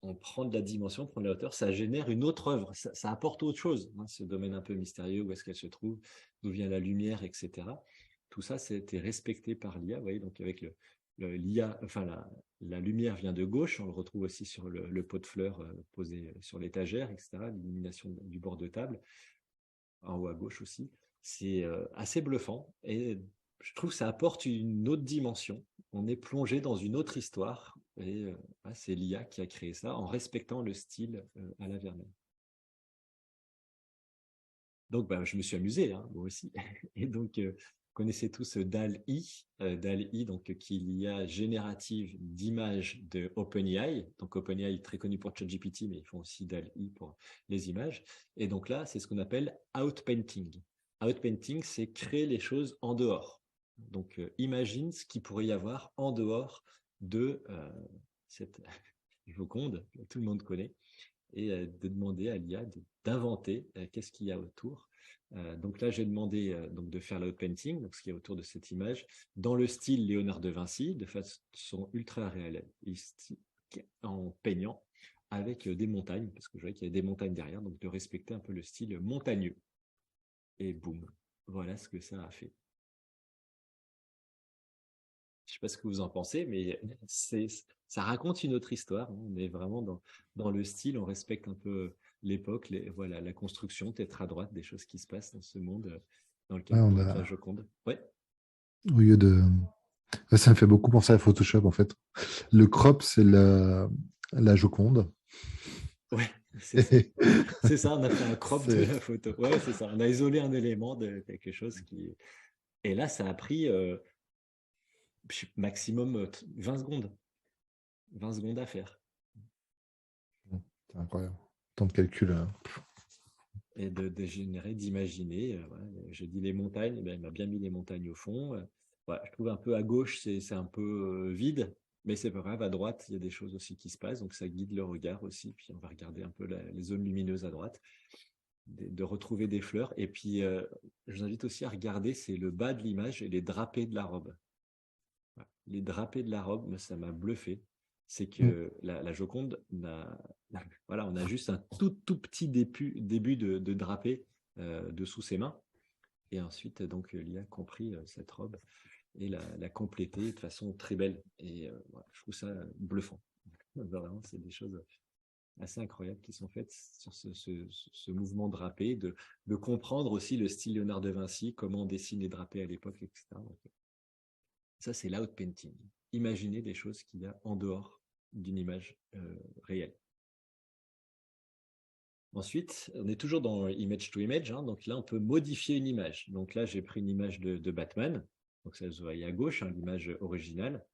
On prend de la dimension, on prend de la hauteur, ça génère une autre œuvre, ça apporte autre chose, ce domaine un peu mystérieux, où est-ce qu'elle se trouve, d'où vient la lumière, etc. Tout ça, c'était respecté par l'IA, vous voyez, donc avec l'IA, enfin la lumière vient de gauche, on le retrouve aussi sur le pot de fleurs posé sur l'étagère, etc., l'illumination du bord de table, en haut à gauche aussi. C'est assez bluffant et je trouve que ça apporte une autre dimension. On est plongé dans une autre histoire et c'est l'IA qui a créé ça en respectant le style à la Vermeer. Donc, je me suis amusé, hein, moi aussi. Et donc, vous connaissez tous DALL-E, DALL-E, donc, qui est l'IA générative d'images de OpenAI. Donc, OpenAI, très connu pour ChatGPT, mais ils font aussi DALL-E pour les images. Et donc là, c'est ce qu'on appelle outpainting. Outpainting, c'est créer les choses en dehors. Donc, imagine ce qu'il pourrait y avoir en dehors de cette Joconde, que tout le monde connaît, et de demander à l'IA d'inventer qu'est-ce qu'il y a autour. Donc là, j'ai demandé donc de faire l'outpainting, donc ce qu'il y a autour de cette image, dans le style Léonard de Vinci, de façon ultra réalistique, en peignant avec des montagnes, parce que je voyais qu'il y avait des montagnes derrière, donc de respecter un peu le style montagneux. Et boum, voilà ce que ça a fait. Je ne sais pas ce que vous en pensez, mais ça raconte une autre histoire. On est vraiment dans le style, on respecte un peu l'époque, voilà, la construction, peut-être à droite, des choses qui se passent dans ce monde dans lequel on a la Joconde. Ouais. Au lieu de... Ça me fait beaucoup penser à Photoshop, en fait. Le crop, c'est la Joconde. Ouais, c'est ça, on a fait un crop de la photo. Ouais, c'est ça, on a isolé un élément de quelque chose qui... Et là, ça a pris... maximum 20 secondes. 20 secondes à faire. C'est incroyable. Tant de calcul. Et de générer, d'imaginer. Voilà. J'ai dit les montagnes, il m'a bien mis les montagnes au fond. Voilà, je trouve un peu à gauche, c'est un peu vide, mais c'est pas grave. À droite, il y a des choses aussi qui se passent, donc ça guide le regard aussi. Puis on va regarder un peu les zones lumineuses à droite. de retrouver des fleurs. Et puis, je vous invite aussi à regarder, c'est le bas de l'image et les drapés de la robe. Voilà. Les drapés de la robe, ça m'a bluffé. C'est que la Joconde, voilà, on a juste un tout petit début de drapé dessous ses mains. Et ensuite, donc, l'IA a compris cette robe et l'a complétée de façon très belle. Et voilà, je trouve ça bluffant. Vraiment, c'est des choses assez incroyables qui sont faites sur ce mouvement drapé, de comprendre aussi le style Léonard de Vinci, comment on dessine les drapés à l'époque, etc. Donc, ça, c'est l'outpainting. Imaginez des choses qu'il y a en dehors d'une image réelle. Ensuite, on est toujours dans image to image, hein, donc là, on peut modifier une image. Donc là, j'ai pris une image de Batman, donc ça se voit à gauche, hein, l'image originale.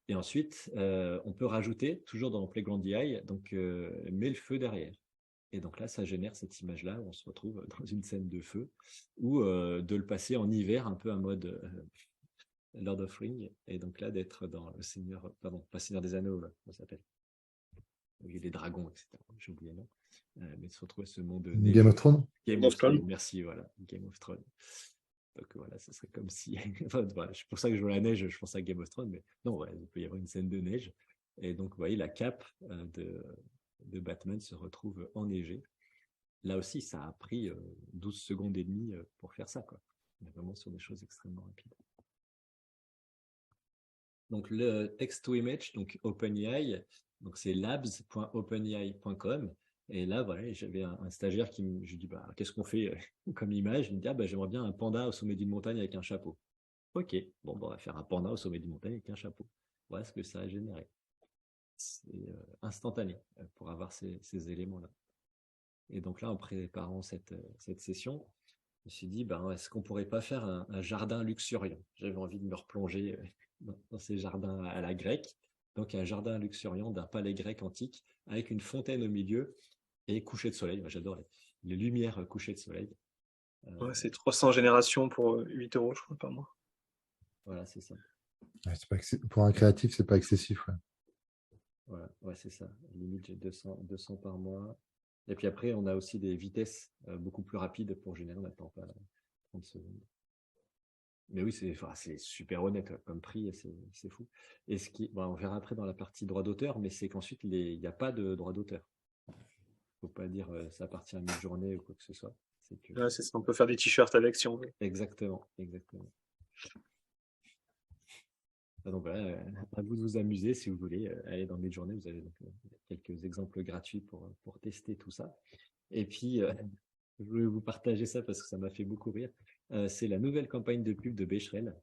Et ensuite, on peut rajouter, toujours dans Playground AI, donc met le feu derrière. Et donc là, ça génère cette image-là, où on se retrouve dans une scène de feu, ou de le passer en hiver, un peu en mode Lord of Rings, et donc là, d'être dans le Seigneur, pardon, pas Seigneur des Anneaux, comment ça s'appelle? Il y a des dragons, etc. J'ai oublié le nom. Mais de se retrouver ce monde neigeux. Game of Thrones. Game of Thrones, merci, voilà. Game of Thrones. Donc voilà, ce serait comme si. Enfin, voilà, c'est pour ça que je vois la neige, je pense à Game of Thrones, mais non, ouais, il peut y avoir une scène de neige. Et donc, vous voyez, la cape de Batman se retrouve enneigée. Là aussi, ça a pris 12 secondes et demie pour faire ça, quoi. On est vraiment sur des choses extrêmement rapides. Donc, le text-to-image, donc OpenAI, donc c'est labs.openai.com. Et là, voilà, j'avais un stagiaire je lui dis, bah, qu'est-ce qu'on fait comme image? Il me dit, ah, bah, j'aimerais bien un panda au sommet d'une montagne avec un chapeau. Ok, bon, bah, on va faire un panda au sommet d'une montagne avec un chapeau. Voilà ce que ça a généré. C'est instantané pour avoir ces éléments-là. Et donc là, en préparant cette session, je me suis dit, ben, est-ce qu'on pourrait pas faire un jardin luxuriant? J'avais envie de me replonger dans ces jardins à la grecque. Donc, un jardin luxuriant d'un palais grec antique avec une fontaine au milieu et coucher de soleil. Moi, j'adore les lumières coucher de soleil. Ouais, c'est 300 générations pour 8 € je crois, par mois. Voilà, c'est ça. Ouais, pour un créatif, c'est pas excessif. Ouais. Voilà, ouais, c'est ça. Limite, j'ai 200 par mois. Et puis après, on a aussi des vitesses beaucoup plus rapides pour générer. On n'attend pas 30 secondes. Mais oui, c'est super honnête comme prix, c'est fou. Et on verra après dans la partie droit d'auteur, mais c'est qu'ensuite, il n'y a pas de droit d'auteur. Il ne faut pas dire ça appartient à Midjourney ou quoi que ce soit. Ouais, c'est ça, on peut faire des t-shirts avec si on veut. Exactement. Donc voilà, à vous de vous amuser si vous voulez aller dans Midjourney. Vous avez donc, quelques exemples gratuits pour tester tout ça. Et puis, je voulais vous partager ça parce que ça m'a fait beaucoup rire. C'est la nouvelle campagne de pub de Becherel.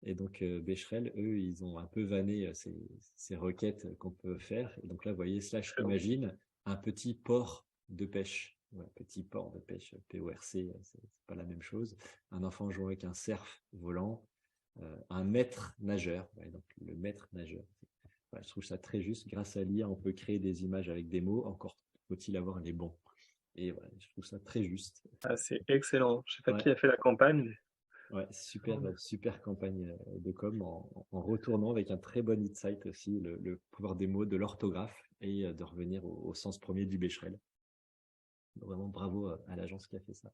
Et donc, Becherel, eux, ils ont un peu vanné ces requêtes qu'on peut faire. Et donc là, vous voyez, / imagine un petit port de pêche. Ouais, petit port de pêche, PORC, c'est pas la même chose. Un enfant jouant avec un cerf volant. Un maître nageur. Ouais, donc, le maître nageur. Ouais, je trouve ça très juste. Grâce à l'IA, on peut créer des images avec des mots. Encore faut-il avoir les bons. Et voilà, je trouve ça très juste. Ah, c'est excellent. Je sais pas qui a fait la campagne. Mais... Ouais, super campagne de com en retournant avec un très bon insight aussi, le pouvoir des mots, de l'orthographe et de revenir au sens premier du Becherel. Vraiment bravo à l'agence qui a fait ça.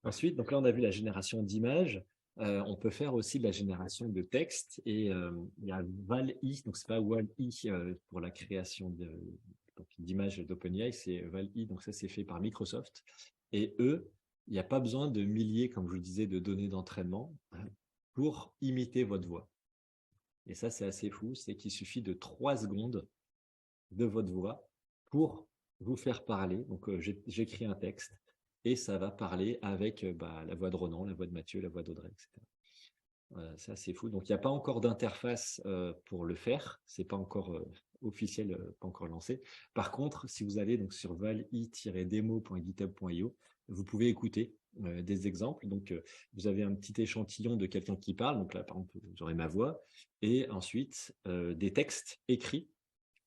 Ensuite, donc là, on a vu la génération d'images. On peut faire aussi de la génération de texte et il y a Val-I, donc c'est pas Wall-I pour la création d'images d'OpenAI, c'est Val-I, donc ça c'est fait par Microsoft. Et eux, il n'y a pas besoin de milliers, comme je vous le disais, de données d'entraînement pour imiter votre voix. Et ça, c'est assez fou, c'est qu'il suffit de 3 secondes de votre voix pour vous faire parler. Donc, j'écris un texte et ça va parler avec la voix de Ronan, la voix de Mathieu, la voix d'Audrey, etc. C'est assez fou. Donc, il n'y a pas encore d'interface pour le faire. C'est pas encore officiel, pas encore lancé. Par contre, si vous allez donc sur vali-demo.github.io, vous pouvez écouter des exemples. Donc, vous avez un petit échantillon de quelqu'un qui parle. Donc là, par exemple, vous aurez ma voix et ensuite des textes écrits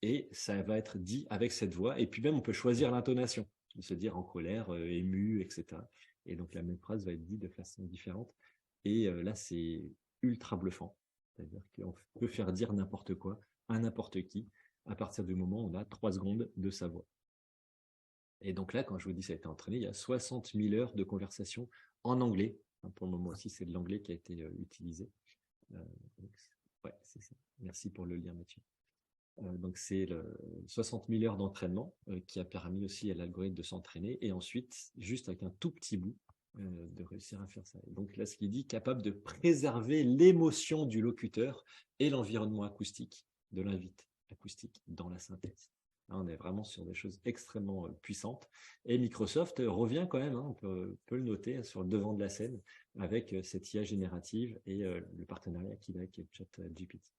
et ça va être dit avec cette voix. Et puis même, on peut choisir l'intonation, se dire en colère, ému, etc. Et donc, la même phrase va être dite de façon différente. Et là, c'est ultra bluffant. C'est-à-dire qu'on peut faire dire n'importe quoi à n'importe qui à partir du moment où on a 3 secondes de sa voix. Et donc là, quand je vous dis ça a été entraîné, il y a 60 000 heures de conversation en anglais. Pour le moment aussi, c'est de l'anglais qui a été utilisé. Ouais, c'est ça. Merci pour le lien, Mathieu. Donc, c'est 60 000 heures d'entraînement qui a permis aussi à l'algorithme de s'entraîner et ensuite, juste avec un tout petit bout, de réussir à faire ça. Et donc là, ce qu'il dit, capable de préserver l'émotion du locuteur et l'environnement acoustique de l'invité acoustique dans la synthèse. Là, on est vraiment sur des choses extrêmement puissantes. Et Microsoft revient quand même, on peut le noter, sur le devant de la scène avec cette IA générative et le partenariat qu'il a avec ChatGPT.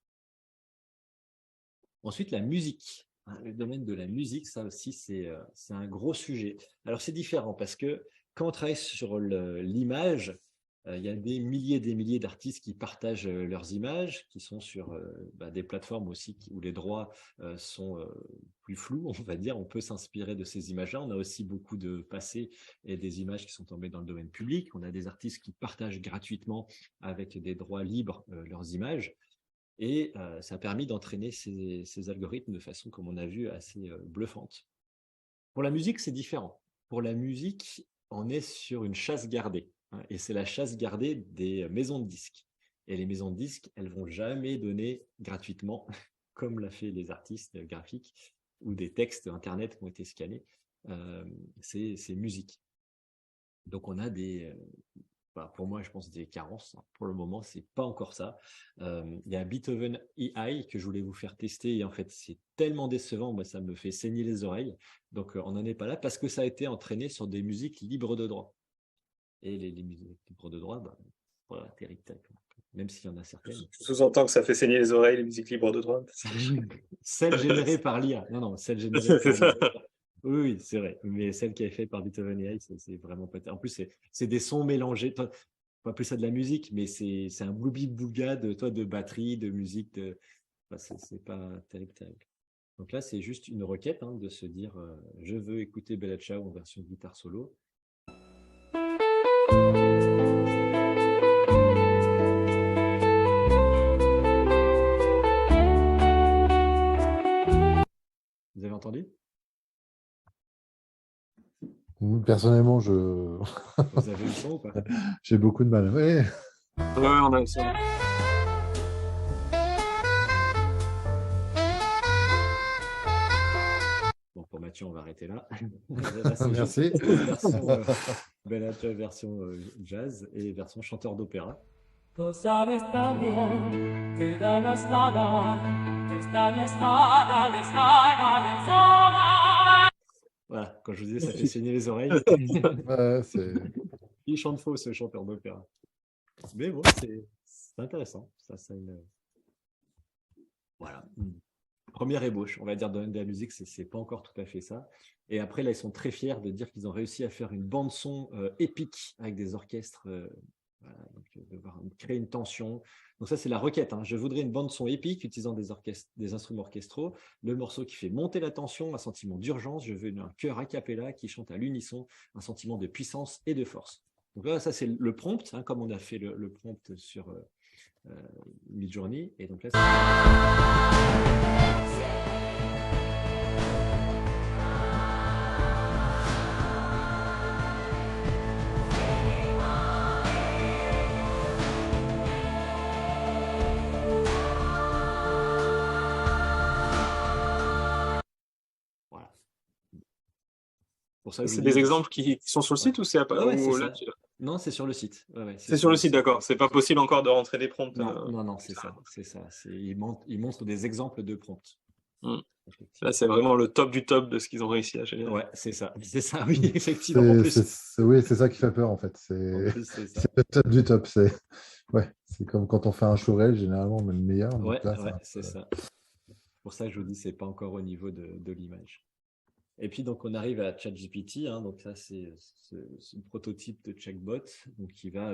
Ensuite, la musique. Le domaine de la musique, ça aussi, c'est un gros sujet. Alors, c'est différent parce que quand on travaille sur l'image, il y a des milliers d'artistes qui partagent leurs images, qui sont sur des plateformes aussi où les droits sont plus flous, on va dire. On peut s'inspirer de ces images-là. On a aussi beaucoup de passés et des images qui sont tombées dans le domaine public. On a des artistes qui partagent gratuitement avec des droits libres leurs images. Et ça a permis d'entraîner ces algorithmes de façon, comme on a vu, assez bluffante. Pour la musique, c'est différent. Pour la musique, on est sur une chasse gardée. Et c'est la chasse gardée des maisons de disques. Et les maisons de disques, elles ne vont jamais donner gratuitement, comme l'a fait les artistes graphiques, ou des textes Internet qui ont été scannés. C'est musique. Donc, on a pour moi, je pense des carences. Pour le moment, c'est pas encore ça. Il y a Beethoven AI que je voulais vous faire tester et en fait, c'est tellement décevant, moi, ça me fait saigner les oreilles. Donc, on n'en est pas là parce que ça a été entraîné sur des musiques libres de droit. Et les musiques libres de droit, voilà, terrible. Même s'il y en a certaines. Je sous-entends que ça fait saigner les oreilles, les musiques libres de droit. Celles générées par l'IA. Non, celles générées par l'IA. Oui, c'est vrai. Mais celle qui est faite par Beethoven AI, c'est vraiment pas. En plus, c'est des sons mélangés. On va appeler ça de la musique, mais c'est un bloubi-bouga de batterie, de musique. C'est pas terrible. Donc là, c'est juste une requête de se dire je veux écouter Bella Ciao en version guitare solo. Vous avez entendu? Personnellement, Vous avez le son ou pas? j'ai beaucoup de mal. Ouais. On a le son. Bon, pour Mathieu, on va arrêter là. Merci. Bella Ciao version jazz et version chanteur d'opéra. Voilà, quand je vous disais, ça fait saigner les oreilles. Il chante faux, ce chanteur d'opéra. Mais bon, c'est intéressant. Voilà. Première ébauche, on va dire, de la musique, c'est pas encore tout à fait ça. Et après, là, ils sont très fiers de dire qu'ils ont réussi à faire une bande-son épique avec des orchestres. Voilà, donc, créer une tension. Donc ça, c'est la requête. Je voudrais une bande-son épique utilisant des instruments orchestraux. Le morceau qui fait monter la tension, un sentiment d'urgence. Je veux un chœur a cappella qui chante à l'unisson, un sentiment de puissance et de force. Donc là, ça, c'est le prompt, comme on a fait le prompt sur Midjourney. Et donc là, c'est des exemples qui sont sur le site ou c'est Non, c'est sur le site. C'est sur le site, d'accord. C'est pas possible encore de rentrer des prompts. Non, c'est ça. Ils montrent des exemples de prompts. Là, c'est vraiment le top du top de ce qu'ils ont réussi à générer. Ouais, c'est ça, oui, effectivement. Oui, c'est ça qui fait peur en fait. C'est le top du top. C'est comme quand on fait un showreel, généralement on met le meilleur. C'est ça. Pour ça, je vous dis, c'est pas encore au niveau de l'image. Et puis, donc, on arrive à ChatGPT. Donc, ça, c'est le prototype de chatbot. Donc, qui va.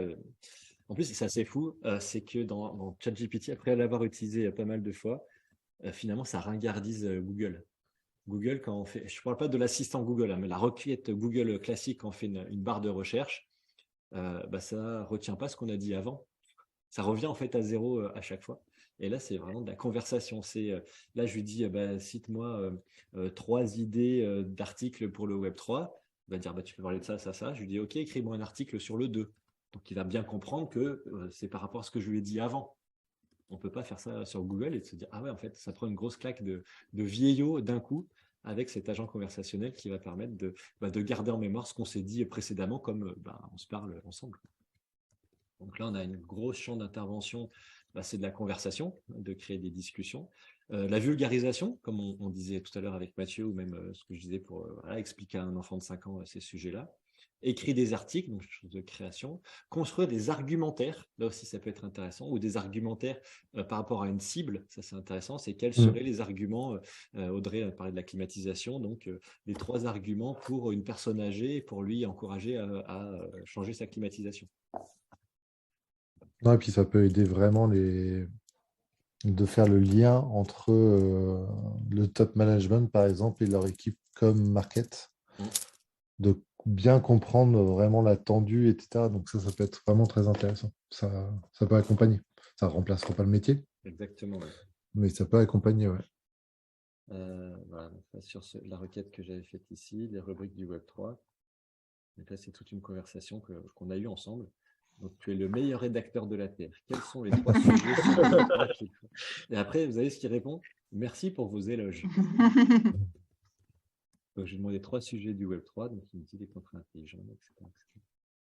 En plus, c'est assez fou. C'est que dans ChatGPT, après l'avoir utilisé pas mal de fois, finalement, ça ringardise Google. Google, quand on fait. Je ne parle pas de l'assistant Google, mais la requête Google classique, quand on fait une barre de recherche, ça ne retient pas ce qu'on a dit avant. Ça revient en fait à zéro à chaque fois. Et là, c'est vraiment de la conversation. Là, je lui dis, cite-moi 3 idées d'articles pour le Web3. Il va dire, tu peux parler de ça, ça, ça. Je lui dis, OK, écris-moi un article sur le 2. Donc, il va bien comprendre que c'est par rapport à ce que je lui ai dit avant. On ne peut pas faire ça sur Google et se dire, ah ouais, en fait, ça prend une grosse claque de vieillot d'un coup avec cet agent conversationnel qui va permettre de garder en mémoire ce qu'on s'est dit précédemment comme on se parle ensemble. Donc là, on a une grosse champ d'intervention, c'est de la conversation, de créer des discussions. La vulgarisation, comme on disait tout à l'heure avec Mathieu, ou même ce que je disais pour expliquer à un enfant de 5 ans ces sujets-là. Écrire des articles, donc chose de création. Construire des argumentaires, là aussi ça peut être intéressant, ou des argumentaires par rapport à une cible, ça c'est intéressant, c'est quels seraient les arguments, Audrey parlait de la climatisation, donc les 3 arguments pour une personne âgée, pour lui encourager à changer sa climatisation. Non, et puis ça peut aider vraiment de faire le lien entre le top management, par exemple, et leur équipe comme market, de bien comprendre vraiment l'attendu, etc. Donc ça peut être vraiment très intéressant. Ça peut accompagner. Ça ne remplacera pas le métier. Exactement. Ouais. Mais ça peut accompagner, ouais. Voilà, donc là, sur la requête que j'avais faite ici, les rubriques du Web3. Donc là, c'est toute une conversation qu'on a eue ensemble. Donc, tu es le meilleur rédacteur de la Terre. Quels sont les 3 sujets sur le Web3 ? Et après, vous avez ce qui répond. Merci pour vos éloges. Donc, j'ai demandé 3 sujets du Web3, donc il me dit des contrats intelligents, etc.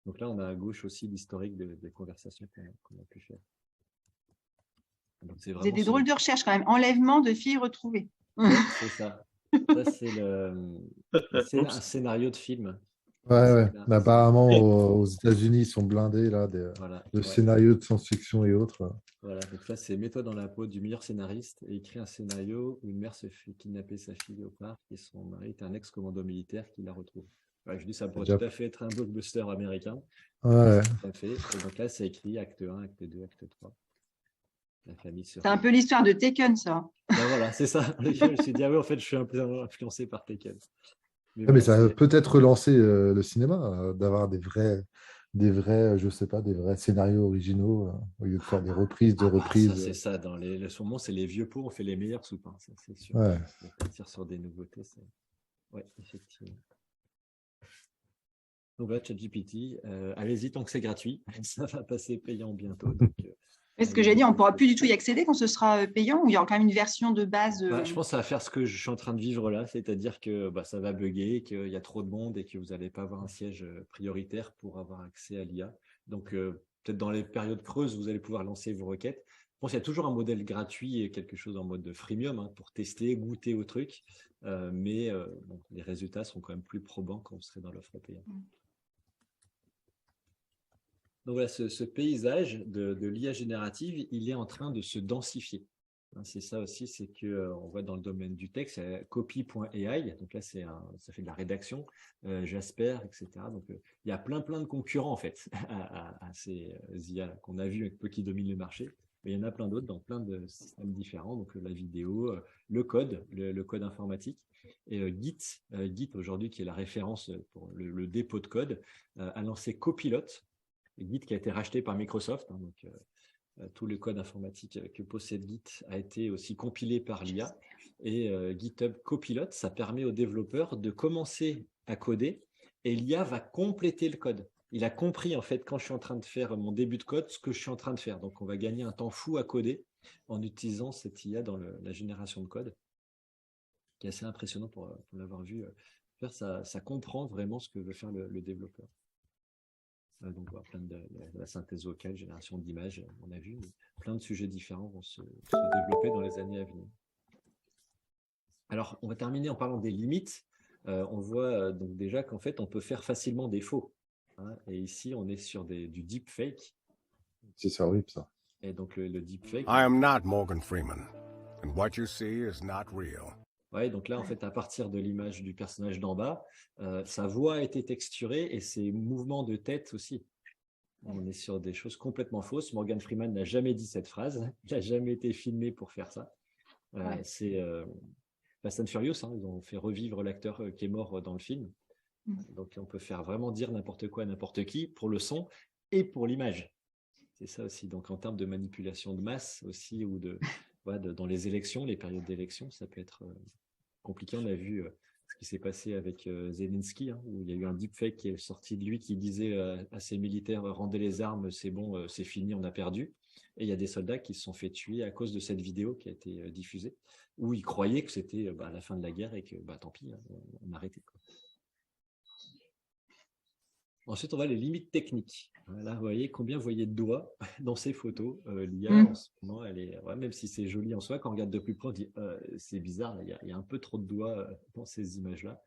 Donc là, on a à gauche aussi l'historique des conversations qu'on a pu faire. C'est des drôles de recherches quand même. Enlèvement de filles retrouvées. C'est ça. Ça, c'est un scénario de film. Ouais. Mais apparemment, aux États-Unis, ils sont blindés là, de scénarios de science-fiction et autres. Voilà, donc là, c'est mets-toi dans la peau du meilleur scénariste et écrit un scénario où une mère se fait kidnapper sa fille au parc et son mari est un ex-commando militaire qui la retrouve. Je dis ça pourrait tout à fait être un blockbuster américain. Ouais. Et donc là, c'est écrit acte 1, acte 2, acte 3. La famille c'est un peu l'histoire de Taken, ça. Voilà, c'est ça. Je me suis dit, en fait, je suis un peu influencé par Taken. Mais ça peut peut-être relancer le cinéma, d'avoir des vrais, je sais pas, des vrais scénarios originaux au lieu de faire des reprises de reprises. Ça, c'est ça. Dans ce moment, c'est les vieux pots, on fait les meilleurs soupes. Ça, c'est sûr. Ouais. Partir sur des nouveautés, oui, effectivement. Donc là, ChatGPT, allez-y tant que c'est gratuit. Ça va passer payant bientôt. Donc, ce que j'ai dit, on ne pourra plus du tout y accéder quand ce sera payant ou il y aura quand même une version de base Je pense que ça va faire ce que je suis en train de vivre là, c'est-à-dire que ça va bugger, qu'il y a trop de monde et que vous n'allez pas avoir un siège prioritaire pour avoir accès à l'IA. Donc, peut-être dans les périodes creuses, vous allez pouvoir lancer vos requêtes. Je pense qu'il y a toujours un modèle gratuit et quelque chose en mode de freemium pour tester, goûter au truc. Mais les résultats sont quand même plus probants quand vous serez dans l'offre payante. Donc voilà, ce paysage de l'IA générative, il est en train de se densifier. C'est ça aussi, c'est qu'on voit dans le domaine du texte, c'est copy.ai, donc là ça fait de la rédaction, Jasper, etc. Donc il y a plein de concurrents en fait à ces IA qu'on a vu qui dominent le marché, mais il y en a plein d'autres dans plein de systèmes différents, donc la vidéo, le code, le code informatique, et Git aujourd'hui qui est la référence pour le dépôt de code, a lancé Copilot, Git qui a été racheté par Microsoft, donc tout le code informatique que possède Git a été aussi compilé par l'IA. Et GitHub Copilot, ça permet aux développeurs de commencer à coder et l'IA va compléter le code. Il a compris, en fait, quand je suis en train de faire mon début de code, ce que je suis en train de faire. Donc, on va gagner un temps fou à coder en utilisant cette IA dans la génération de code, qui est assez impressionnant pour l'avoir vu faire. Ça comprend vraiment ce que veut faire le développeur. Donc, plein de la synthèse vocale, génération d'images, on a vu, plein de sujets différents vont se développer dans les années à venir. Alors, on va terminer en parlant des limites. On voit donc déjà qu'en fait, on peut faire facilement des faux. Et ici, on est sur du deepfake. C'est horrible, ça. Et donc, le deepfake. I am not Morgan Freeman, and what you see is not real. Ouais, donc là, en fait, à partir de l'image du personnage d'en bas, sa voix a été texturée et ses mouvements de tête aussi. On est sur des choses complètement fausses. Morgan Freeman n'a jamais dit cette phrase. Il n'a jamais été filmé pour faire ça. C'est Fast and Furious. Ils ont fait revivre l'acteur qui est mort dans le film. Donc, on peut faire vraiment dire n'importe quoi à n'importe qui pour le son et pour l'image. C'est ça aussi. Donc, en termes de manipulation de masse aussi, ou dans les élections, les périodes d'élection, ça peut être compliqué. On a vu ce qui s'est passé avec Zelensky, hein, où il y a eu un deepfake qui est sorti de lui qui disait à ses militaires, rendez les armes, c'est bon, c'est fini, on a perdu. Et il y a des soldats qui se sont fait tuer à cause de cette vidéo qui a été diffusée, où ils croyaient que c'était la fin de la guerre et que tant pis, hein, on arrêtait, quoi. Ensuite, on voit les limites techniques. Là, vous voyez combien vous voyez de doigts dans ces photos. L'IA, en ce moment, elle est, même si c'est joli en soi, quand on regarde de plus près, on dit c'est bizarre, il y a un peu trop de doigts dans ces images-là.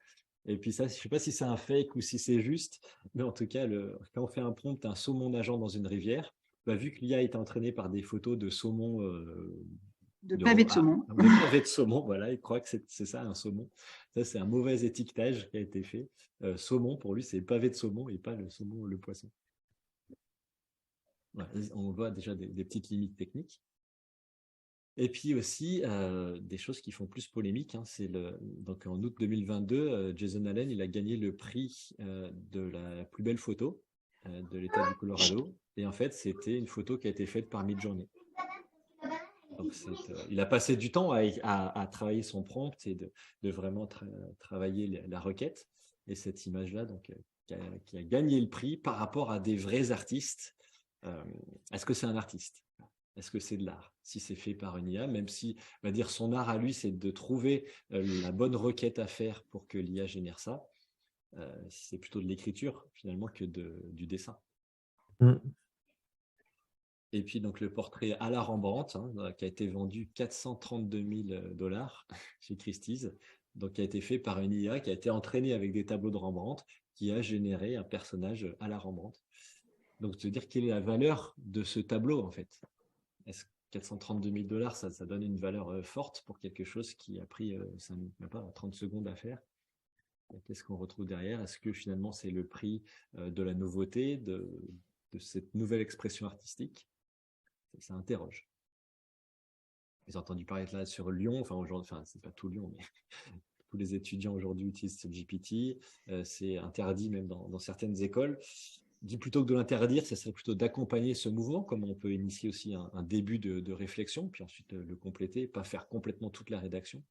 Et puis ça, je ne sais pas si c'est un fake ou si c'est juste, mais en tout cas, quand on fait un prompt, un saumon nageant dans une rivière, vu que l'IA est entraînée par des photos de saumon... de pavés de saumon. De pavés de saumon, voilà, il croit que c'est ça, un saumon. Ça, c'est un mauvais étiquetage qui a été fait. Saumon, pour lui, c'est pavé de saumon et pas le saumon, le poisson. Voilà, on voit déjà des petites limites techniques. Et puis aussi, des choses qui font plus polémique. Hein, donc en août 2022, Jason Allen, il a gagné le prix de la plus belle photo de l'État du Colorado. Et en fait, c'était une photo qui a été faite par Midjourney. Donc il a passé du temps à travailler son prompt et de vraiment travailler la requête. Et cette image-là, donc, qui a gagné le prix par rapport à des vrais artistes. Est-ce que c'est un artiste ? Est-ce que c'est de l'art ? Si c'est fait par une IA, même si, on va dire, son art à lui, c'est de trouver la bonne requête à faire pour que l'IA génère ça, c'est plutôt de l'écriture, finalement, que du dessin. Et puis, donc, le portrait à la Rembrandt, qui a été vendu $432,000 chez Christie's, donc qui a été fait par une IA qui a été entraînée avec des tableaux de Rembrandt, qui a généré un personnage à la Rembrandt. Donc, se dire quelle est la valeur de ce tableau, en fait. Est-ce que $432,000, ça donne une valeur forte pour quelque chose qui a pris, ça n'a pas 30 secondes à faire. Qu'est-ce qu'on retrouve derrière ? Est-ce que finalement, c'est le prix de la nouveauté, de cette nouvelle expression artistique ? Ça interroge. J'ai entendu parler là sur Lyon, aujourd'hui, c'est pas tout Lyon, mais tous les étudiants aujourd'hui utilisent ce GPT. C'est interdit même dans certaines écoles. Je dis plutôt que de l'interdire, ça serait plutôt d'accompagner ce mouvement, comme on peut initier aussi un début de réflexion, puis ensuite le compléter, pas faire complètement toute la rédaction.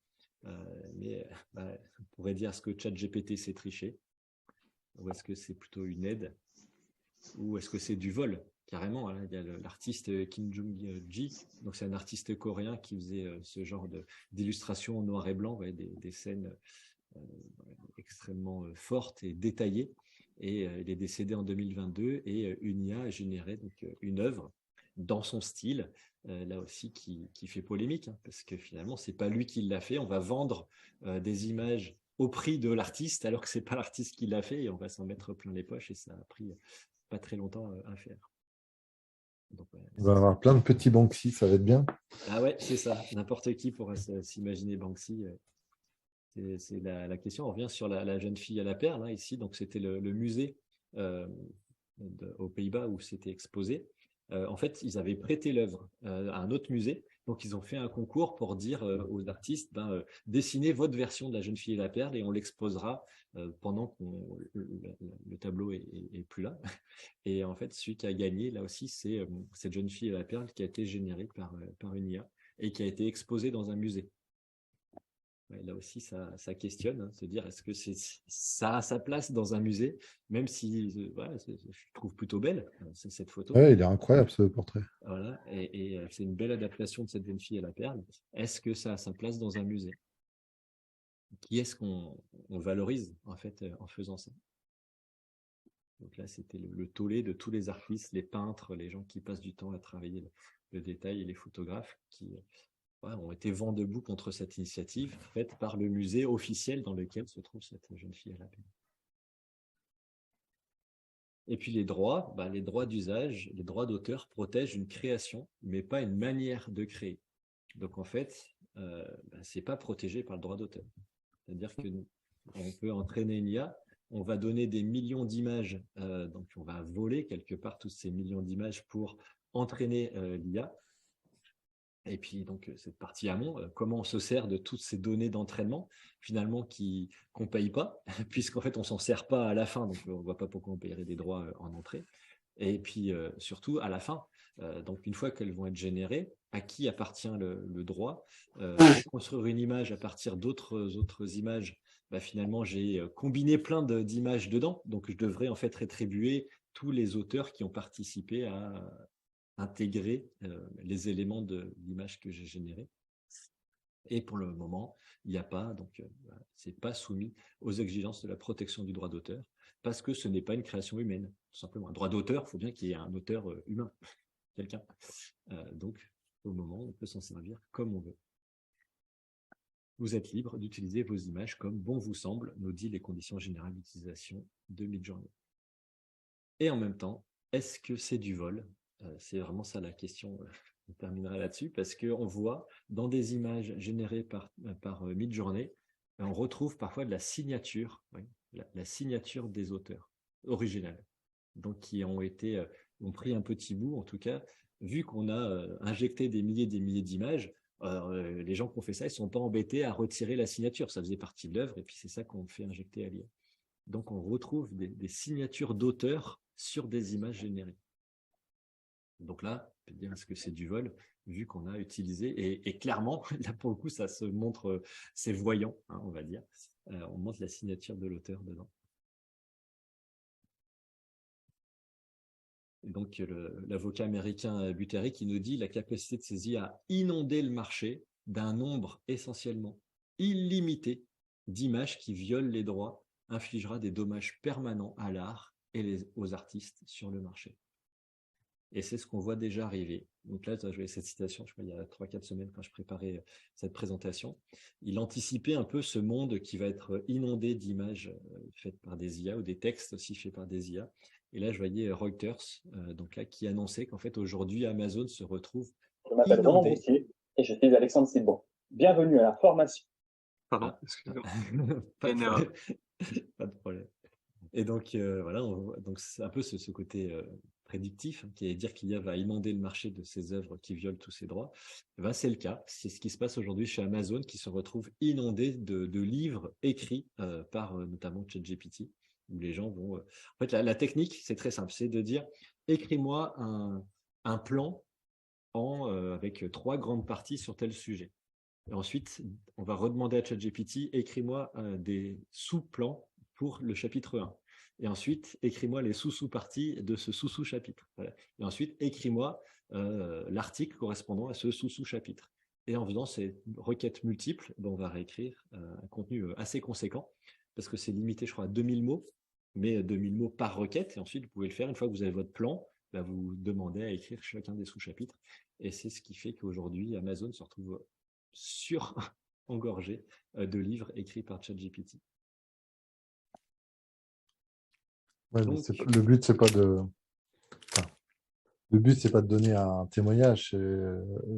Mais on pourrait dire, est-ce que ChatGPT sait tricher ? Ou est-ce que c'est plutôt une aide ? Ou est-ce que c'est du vol ? Carrément, hein, il y a l'artiste Kim Jung-gi, donc c'est un artiste coréen qui faisait ce genre d'illustration en noir et blanc, des scènes extrêmement fortes et détaillées. Et il est décédé en 2022 et une IA a généré donc, une œuvre dans son style, là aussi qui fait polémique, hein, parce que finalement, c'est pas lui qui l'a fait. On va vendre des images au prix de l'artiste alors que c'est pas l'artiste qui l'a fait et on va s'en mettre plein les poches et ça a pris pas très longtemps à faire. Donc, on va avoir plein de petits Banksy, ça va être bien. Ah ouais, c'est ça. N'importe qui pourra s'imaginer Banksy. C'est la question. On revient sur la jeune fille à la perle, hein, ici. Donc, c'était le musée aux Pays-Bas où c'était exposé. En fait, ils avaient prêté l'œuvre à un autre musée. Donc, ils ont fait un concours pour dire aux artistes, dessinez votre version de la jeune fille et la perle et on l'exposera pendant que le tableau est plus là. Et en fait, celui qui a gagné, là aussi, c'est cette jeune fille et la perle qui a été générée par une IA et qui a été exposée dans un musée. Ouais, là aussi, ça questionne, se dire est-ce que ça a sa place dans un musée, même si je trouve plutôt belle cette photo. Oui, il est incroyable ce portrait. Voilà, et c'est une belle adaptation de cette jeune fille à la perle. Est-ce que ça a sa place dans un musée ? Qui est-ce qu'on valorise en fait en faisant ça ? Donc là, c'était le tollé de tous les artistes, les peintres, les gens qui passent du temps à travailler le détail et les photographes qui ont été vent debout contre cette initiative faite par le musée officiel dans lequel se trouve cette jeune fille à la perle. Et puis les droits d'usage, les droits d'auteur protègent une création, mais pas une manière de créer. Donc en fait, c'est pas protégé par le droit d'auteur. C'est-à-dire qu'on peut entraîner une IA, on va donner des millions d'images, donc on va voler quelque part tous ces millions d'images pour entraîner l'IA. Et puis, donc, cette partie amont, comment on se sert de toutes ces données d'entraînement, finalement, qu'on ne paye pas, puisqu'en fait, on ne s'en sert pas à la fin, donc on ne voit pas pourquoi on payerait des droits en entrée. Et puis, surtout, à la fin, Donc, une fois qu'elles vont être générées, à qui appartient le droit construire une image à partir d'autres images, finalement, j'ai combiné plein d'images dedans. Donc, je devrais en fait rétribuer tous les auteurs qui ont participé à intégrer les éléments de l'image que j'ai générée. Et pour le moment, il n'y a pas, donc c'est pas soumis aux exigences de la protection du droit d'auteur, parce que ce n'est pas une création humaine, tout simplement. Un droit d'auteur, il faut bien qu'il y ait un auteur humain, quelqu'un. Donc, au moment, on peut s'en servir comme on veut. Vous êtes libre d'utiliser vos images comme bon vous semble, nous dit les conditions générales d'utilisation de Midjourney. Et en même temps, est-ce que c'est du vol? C'est vraiment ça la question. On terminera là-dessus parce qu'on voit dans des images générées par Midjourney, on retrouve parfois de la signature, la signature des auteurs originales, donc qui ont pris un petit bout, en tout cas, vu qu'on a injecté des milliers d'images, les gens qui ont fait ça, ils ne sont pas embêtés à retirer la signature, ça faisait partie de l'œuvre et puis c'est ça qu'on fait injecter à l'IA. Donc on retrouve des signatures d'auteurs sur des images générées. Donc là, on peut dire est-ce que c'est du vol, vu qu'on a utilisé, et clairement, là pour le coup, ça se montre, c'est voyant, on va dire. On montre la signature de l'auteur dedans. Et donc l'avocat américain Buteri qui nous dit la capacité de ces IA à inonder le marché d'un nombre essentiellement illimité d'images qui violent les droits infligera des dommages permanents à l'art et aux artistes sur le marché. Et c'est ce qu'on voit déjà arriver. Donc là, je voyais cette citation, je crois, il y a 3-4 semaines, quand je préparais cette présentation. Il anticipait un peu ce monde qui va être inondé d'images faites par des IA ou des textes aussi faits par des IA. Et là, je voyais Reuters, donc là, qui annonçait qu'en fait, aujourd'hui, Amazon se retrouve Je m'appelle Roland Broussier et je suis Alexandre Sidbon. Bienvenue à la formation. Pardon, excusez-moi. Pas de problème. Et donc, voilà, donc c'est un peu ce côté prédictif, qui est dire qu'il va inonder le marché de ces œuvres qui violent tous ces droits. C'est le cas. C'est ce qui se passe aujourd'hui chez Amazon, qui se retrouve inondé de livres écrits par notamment ChatGPT, où les gens vont... En fait, la technique, c'est très simple, c'est de dire, écris-moi un plan avec 3 grandes parties sur tel sujet. Et ensuite, on va redemander à ChatGPT, écris-moi des sous-plans pour le chapitre 1. Et ensuite, écris-moi les sous-parties de ce sous-chapitre. Voilà. Et ensuite, écris-moi l'article correspondant à ce sous-chapitre. Et en faisant ces requêtes multiples, on va réécrire un contenu assez conséquent, parce que c'est limité, je crois, à 2000 mots, mais 2000 mots par requête. Et ensuite, vous pouvez le faire une fois que vous avez votre plan, vous demandez à écrire chacun des sous-chapitres. Et c'est ce qui fait qu'aujourd'hui, Amazon se retrouve engorgé de livres écrits par ChatGPT. Ouais, le but, c'est pas de donner un témoignage,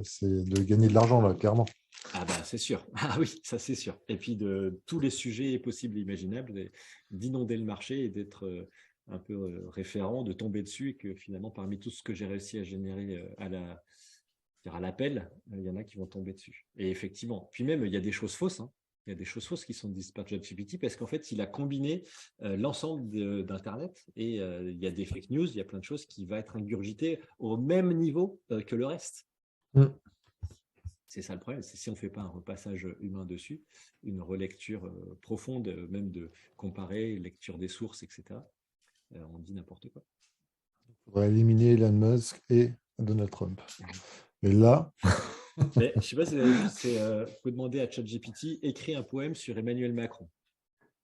c'est de gagner de l'argent, là, clairement. Ah c'est sûr. Ah oui, ça c'est sûr. Et puis de tous les sujets possibles et imaginables, d'inonder le marché et d'être un peu référent, de tomber dessus, et que finalement, parmi tout ce que j'ai réussi à générer à l'appel, il y en a qui vont tomber dessus. Et effectivement, puis même, il y a des choses fausses, Il y a des choses fausses qui sont dites par ChatGPT parce qu'en fait, il a combiné l'ensemble d'Internet et il y a des fake news, il y a plein de choses qui vont être ingurgitées au même niveau que le reste. C'est ça le problème, c'est si on ne fait pas un repassage humain dessus, une relecture profonde, même de comparer, lecture des sources, etc., on dit n'importe quoi. Il faudrait éliminer Elon Musk et Donald Trump. Et là... Mais, je ne sais pas si vous avez vu, vous pouvez demander à ChatGPT, écris un poème sur Emmanuel Macron.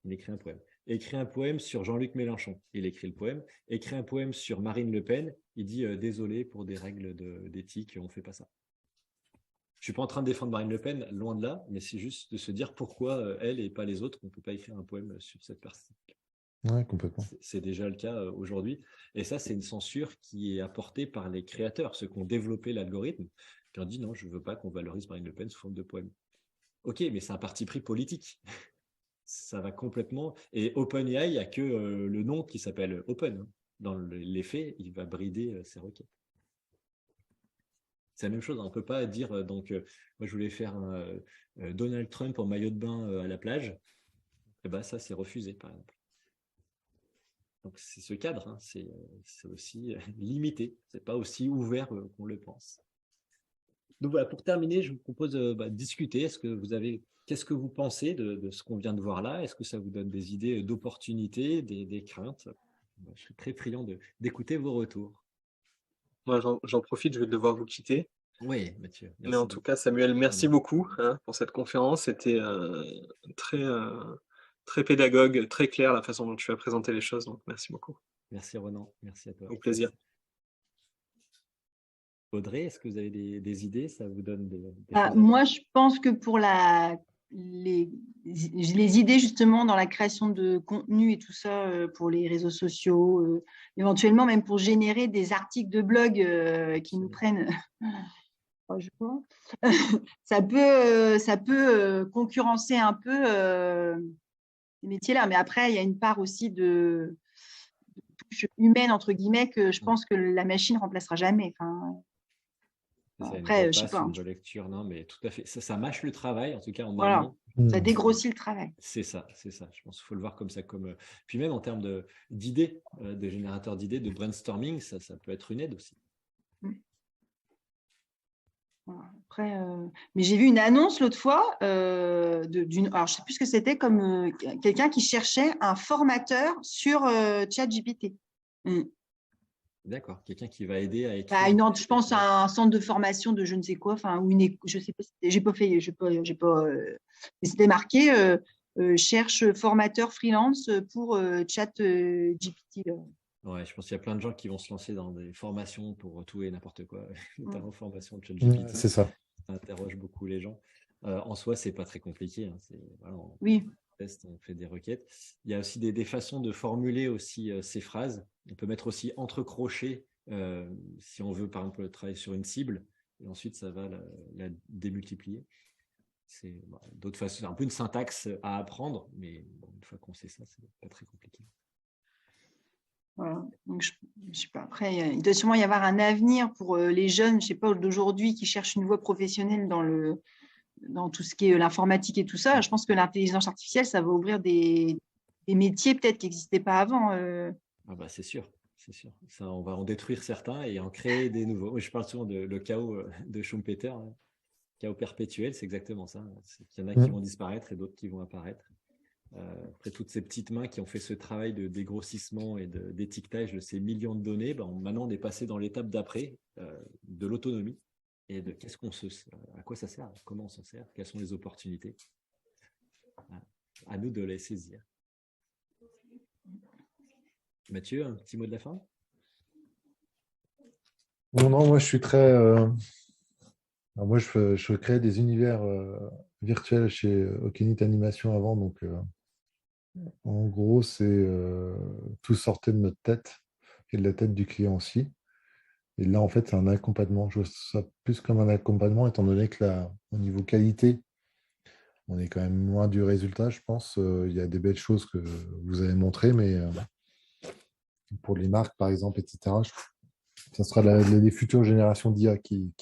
Il écrit un poème. Écris un poème sur Jean-Luc Mélenchon. Il écrit le poème. Écris un poème sur Marine Le Pen. Il dit désolé pour des règles d'éthique, on ne fait pas ça. Je ne suis pas en train de défendre Marine Le Pen, loin de là, mais c'est juste de se dire pourquoi elle et pas les autres, on ne peut pas écrire un poème sur cette personne. Oui, complètement. C'est déjà le cas aujourd'hui. Et ça, c'est une censure qui est apportée par les créateurs, ceux qui ont développé l'algorithme, qui ont dit non, je ne veux pas qu'on valorise Marine Le Pen sous forme de poème. Ok, mais c'est un parti pris politique. Ça va complètement. Et OpenAI, il n'y a que le nom qui s'appelle Open. Dans les faits, il va brider ces requêtes. C'est la même chose. On ne peut pas dire, moi je voulais faire un Donald Trump en maillot de bain à la plage. Et ça, c'est refusé, par exemple. Donc, c'est ce cadre, hein, c'est aussi limité. C'est pas aussi ouvert qu'on le pense. Donc voilà, pour terminer, je vous propose de discuter. Qu'est-ce que vous pensez de ce qu'on vient de voir là? Est-ce que ça vous donne des idées d'opportunités, des craintes? Je suis très friand d'écouter vos retours. Moi, j'en profite, je vais devoir vous quitter. Oui, Mathieu. Mais en tout cas, Samuel, merci beaucoup pour cette conférence. C'était très, très pédagogue, très clair la façon dont tu as présenté les choses. Donc, merci beaucoup. Merci Ronan, merci à toi. Au plaisir. Audrey, est-ce que vous avez des idées? Ça vous donne des moi, je pense que pour les idées justement dans la création de contenu et tout ça pour les réseaux sociaux, éventuellement même pour générer des articles de blog qui nous prennent ça peut concurrencer un peu ces métiers-là, mais après il y a une part aussi de touche humaine entre guillemets que je pense que la machine remplacera jamais. Après, je sais pas. Une relecture, non, mais tout à fait. Ça mâche le travail, en tout cas en amont. Ça dégrossit le travail. C'est ça. Je pense qu'il faut le voir comme ça. Puis même en termes d'idées, de générateurs d'idées, de brainstorming, ça peut être une aide aussi. Après, mais j'ai vu une annonce l'autre fois alors je sais plus ce que c'était, comme quelqu'un qui cherchait un formateur sur ChatGPT. D'accord, quelqu'un qui va aider à écrire. Je pense à un centre de formation de je ne sais quoi, ou je sais pas, j'ai pas fait, mais c'était marqué cherche formateur freelance pour ChatGPT. Ouais, je pense qu'il y a plein de gens qui vont se lancer dans des formations pour tout et n'importe quoi, notamment formation de ChatGPT. C'est ça. Ça interroge beaucoup les gens. En soi, c'est pas très compliqué. Hein. Oui. On fait des requêtes. Il y a aussi des façons de formuler aussi ces phrases. On peut mettre aussi entre crochets si on veut, par exemple, travailler sur une cible, et ensuite ça va la démultiplier. C'est d'autres façons, c'est un peu une syntaxe à apprendre, mais une fois qu'on sait ça, c'est pas très compliqué. Voilà. Donc, je sais pas. Après, il doit sûrement y avoir un avenir pour les jeunes, je sais pas, d'aujourd'hui qui cherchent une voie professionnelle dans tout ce qui est l'informatique et tout ça. Je pense que l'intelligence artificielle, ça va ouvrir des métiers peut-être qui n'existaient pas avant. C'est sûr. Ça, on va en détruire certains et en créer des nouveaux. Je parle souvent le chaos de Schumpeter. Hein. Chaos perpétuel, c'est exactement ça. Il y en a qui vont disparaître et d'autres qui vont apparaître. Après toutes ces petites mains qui ont fait ce travail de dégrossissement et d'étiquetage de ces millions de données, maintenant on est passé dans l'étape d'après de l'autonomie et de à quoi ça sert, comment on s'en sert, quelles sont les opportunités. À nous de les saisir. Mathieu, un petit mot de la fin? Non, moi je suis très... moi je crée des univers virtuels chez Okenit Animation avant, donc en gros c'est tout sortait de notre tête et de la tête du client aussi. Et là en fait c'est un accompagnement, je vois ça plus comme un accompagnement étant donné que là au niveau qualité on est quand même loin du résultat, je pense. Il y a des belles choses que vous avez montrées, mais pour les marques, par exemple, etc., ça sera les futures générations d'IA qui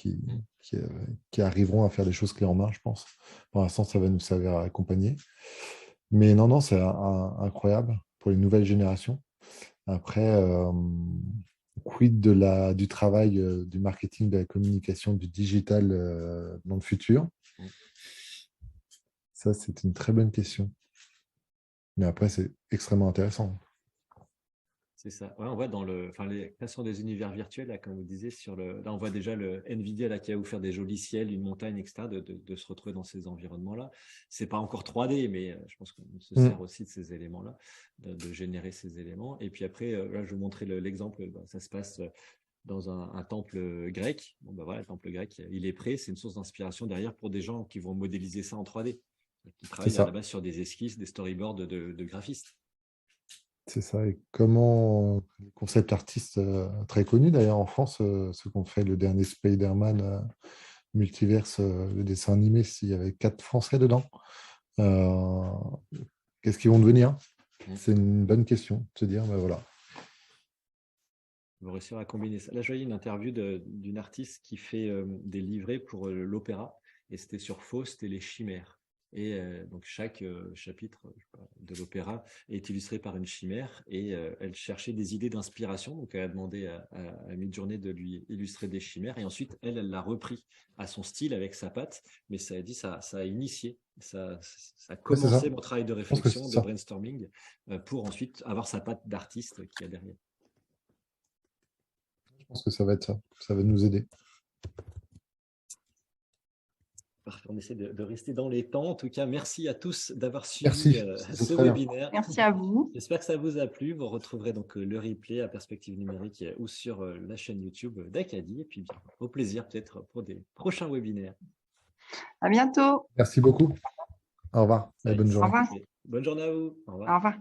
arriveront à faire des choses clés en main, je pense. Pour l'instant, ça va nous servir à accompagner. Mais non, c'est incroyable pour les nouvelles générations. Après, quid du travail, du marketing, de la communication, du digital dans le futur? Ça, c'est une très bonne question. Mais après, c'est extrêmement intéressant. C'est ça. Ouais, on voit dans les créations des univers virtuels, là, comme vous disiez, là, on voit déjà le NVIDIA là, qui va vous faire des jolis ciels, une montagne, etc., de se retrouver dans ces environnements-là. C'est pas encore 3D, mais je pense qu'on se sert aussi de ces éléments-là, de générer ces éléments. Et puis après, là, je vous montrais l'exemple, ça se passe dans un temple grec. Le temple grec, il est prêt. C'est une source d'inspiration derrière pour des gens qui vont modéliser ça en 3D, qui travaillent à la base sur des esquisses, des storyboards de graphistes. C'est ça. Et comment les concept artistes très connus d'ailleurs en France, ceux qui ont fait le dernier Spider-Man Multiverse, le dessin animé, il y avait 4 Français dedans. Qu'est-ce qu'ils vont devenir? C'est une bonne question de se dire, voilà. Ils vont réussir à combiner ça. Là, je voyais une interview d'une artiste qui fait des livrets pour l'opéra, et c'était sur Faust et les chimères. Et donc, chaque chapitre de l'opéra est illustré par une chimère et elle cherchait des idées d'inspiration. Donc, elle a demandé à Midjourney de lui illustrer des chimères et ensuite, elle l'a repris à son style avec sa patte. Mais ça a dit, ça a initié, ça a commencé mon travail de réflexion, de brainstorming pour ensuite avoir sa patte d'artiste qui a derrière. Je pense que ça va être ça. Ça va nous aider. On essaie de rester dans les temps. En tout cas, merci à tous d'avoir suivi ce webinaire. Merci à vous. J'espère que ça vous a plu. Vous retrouverez donc le replay à Perspective Numérique ou sur la chaîne YouTube d'Acadie. Et puis, bien, au plaisir peut-être pour des prochains webinaires. À bientôt. Merci beaucoup. Au revoir. Et bonne journée. Au revoir. Bonne journée à vous. Au revoir. Au revoir.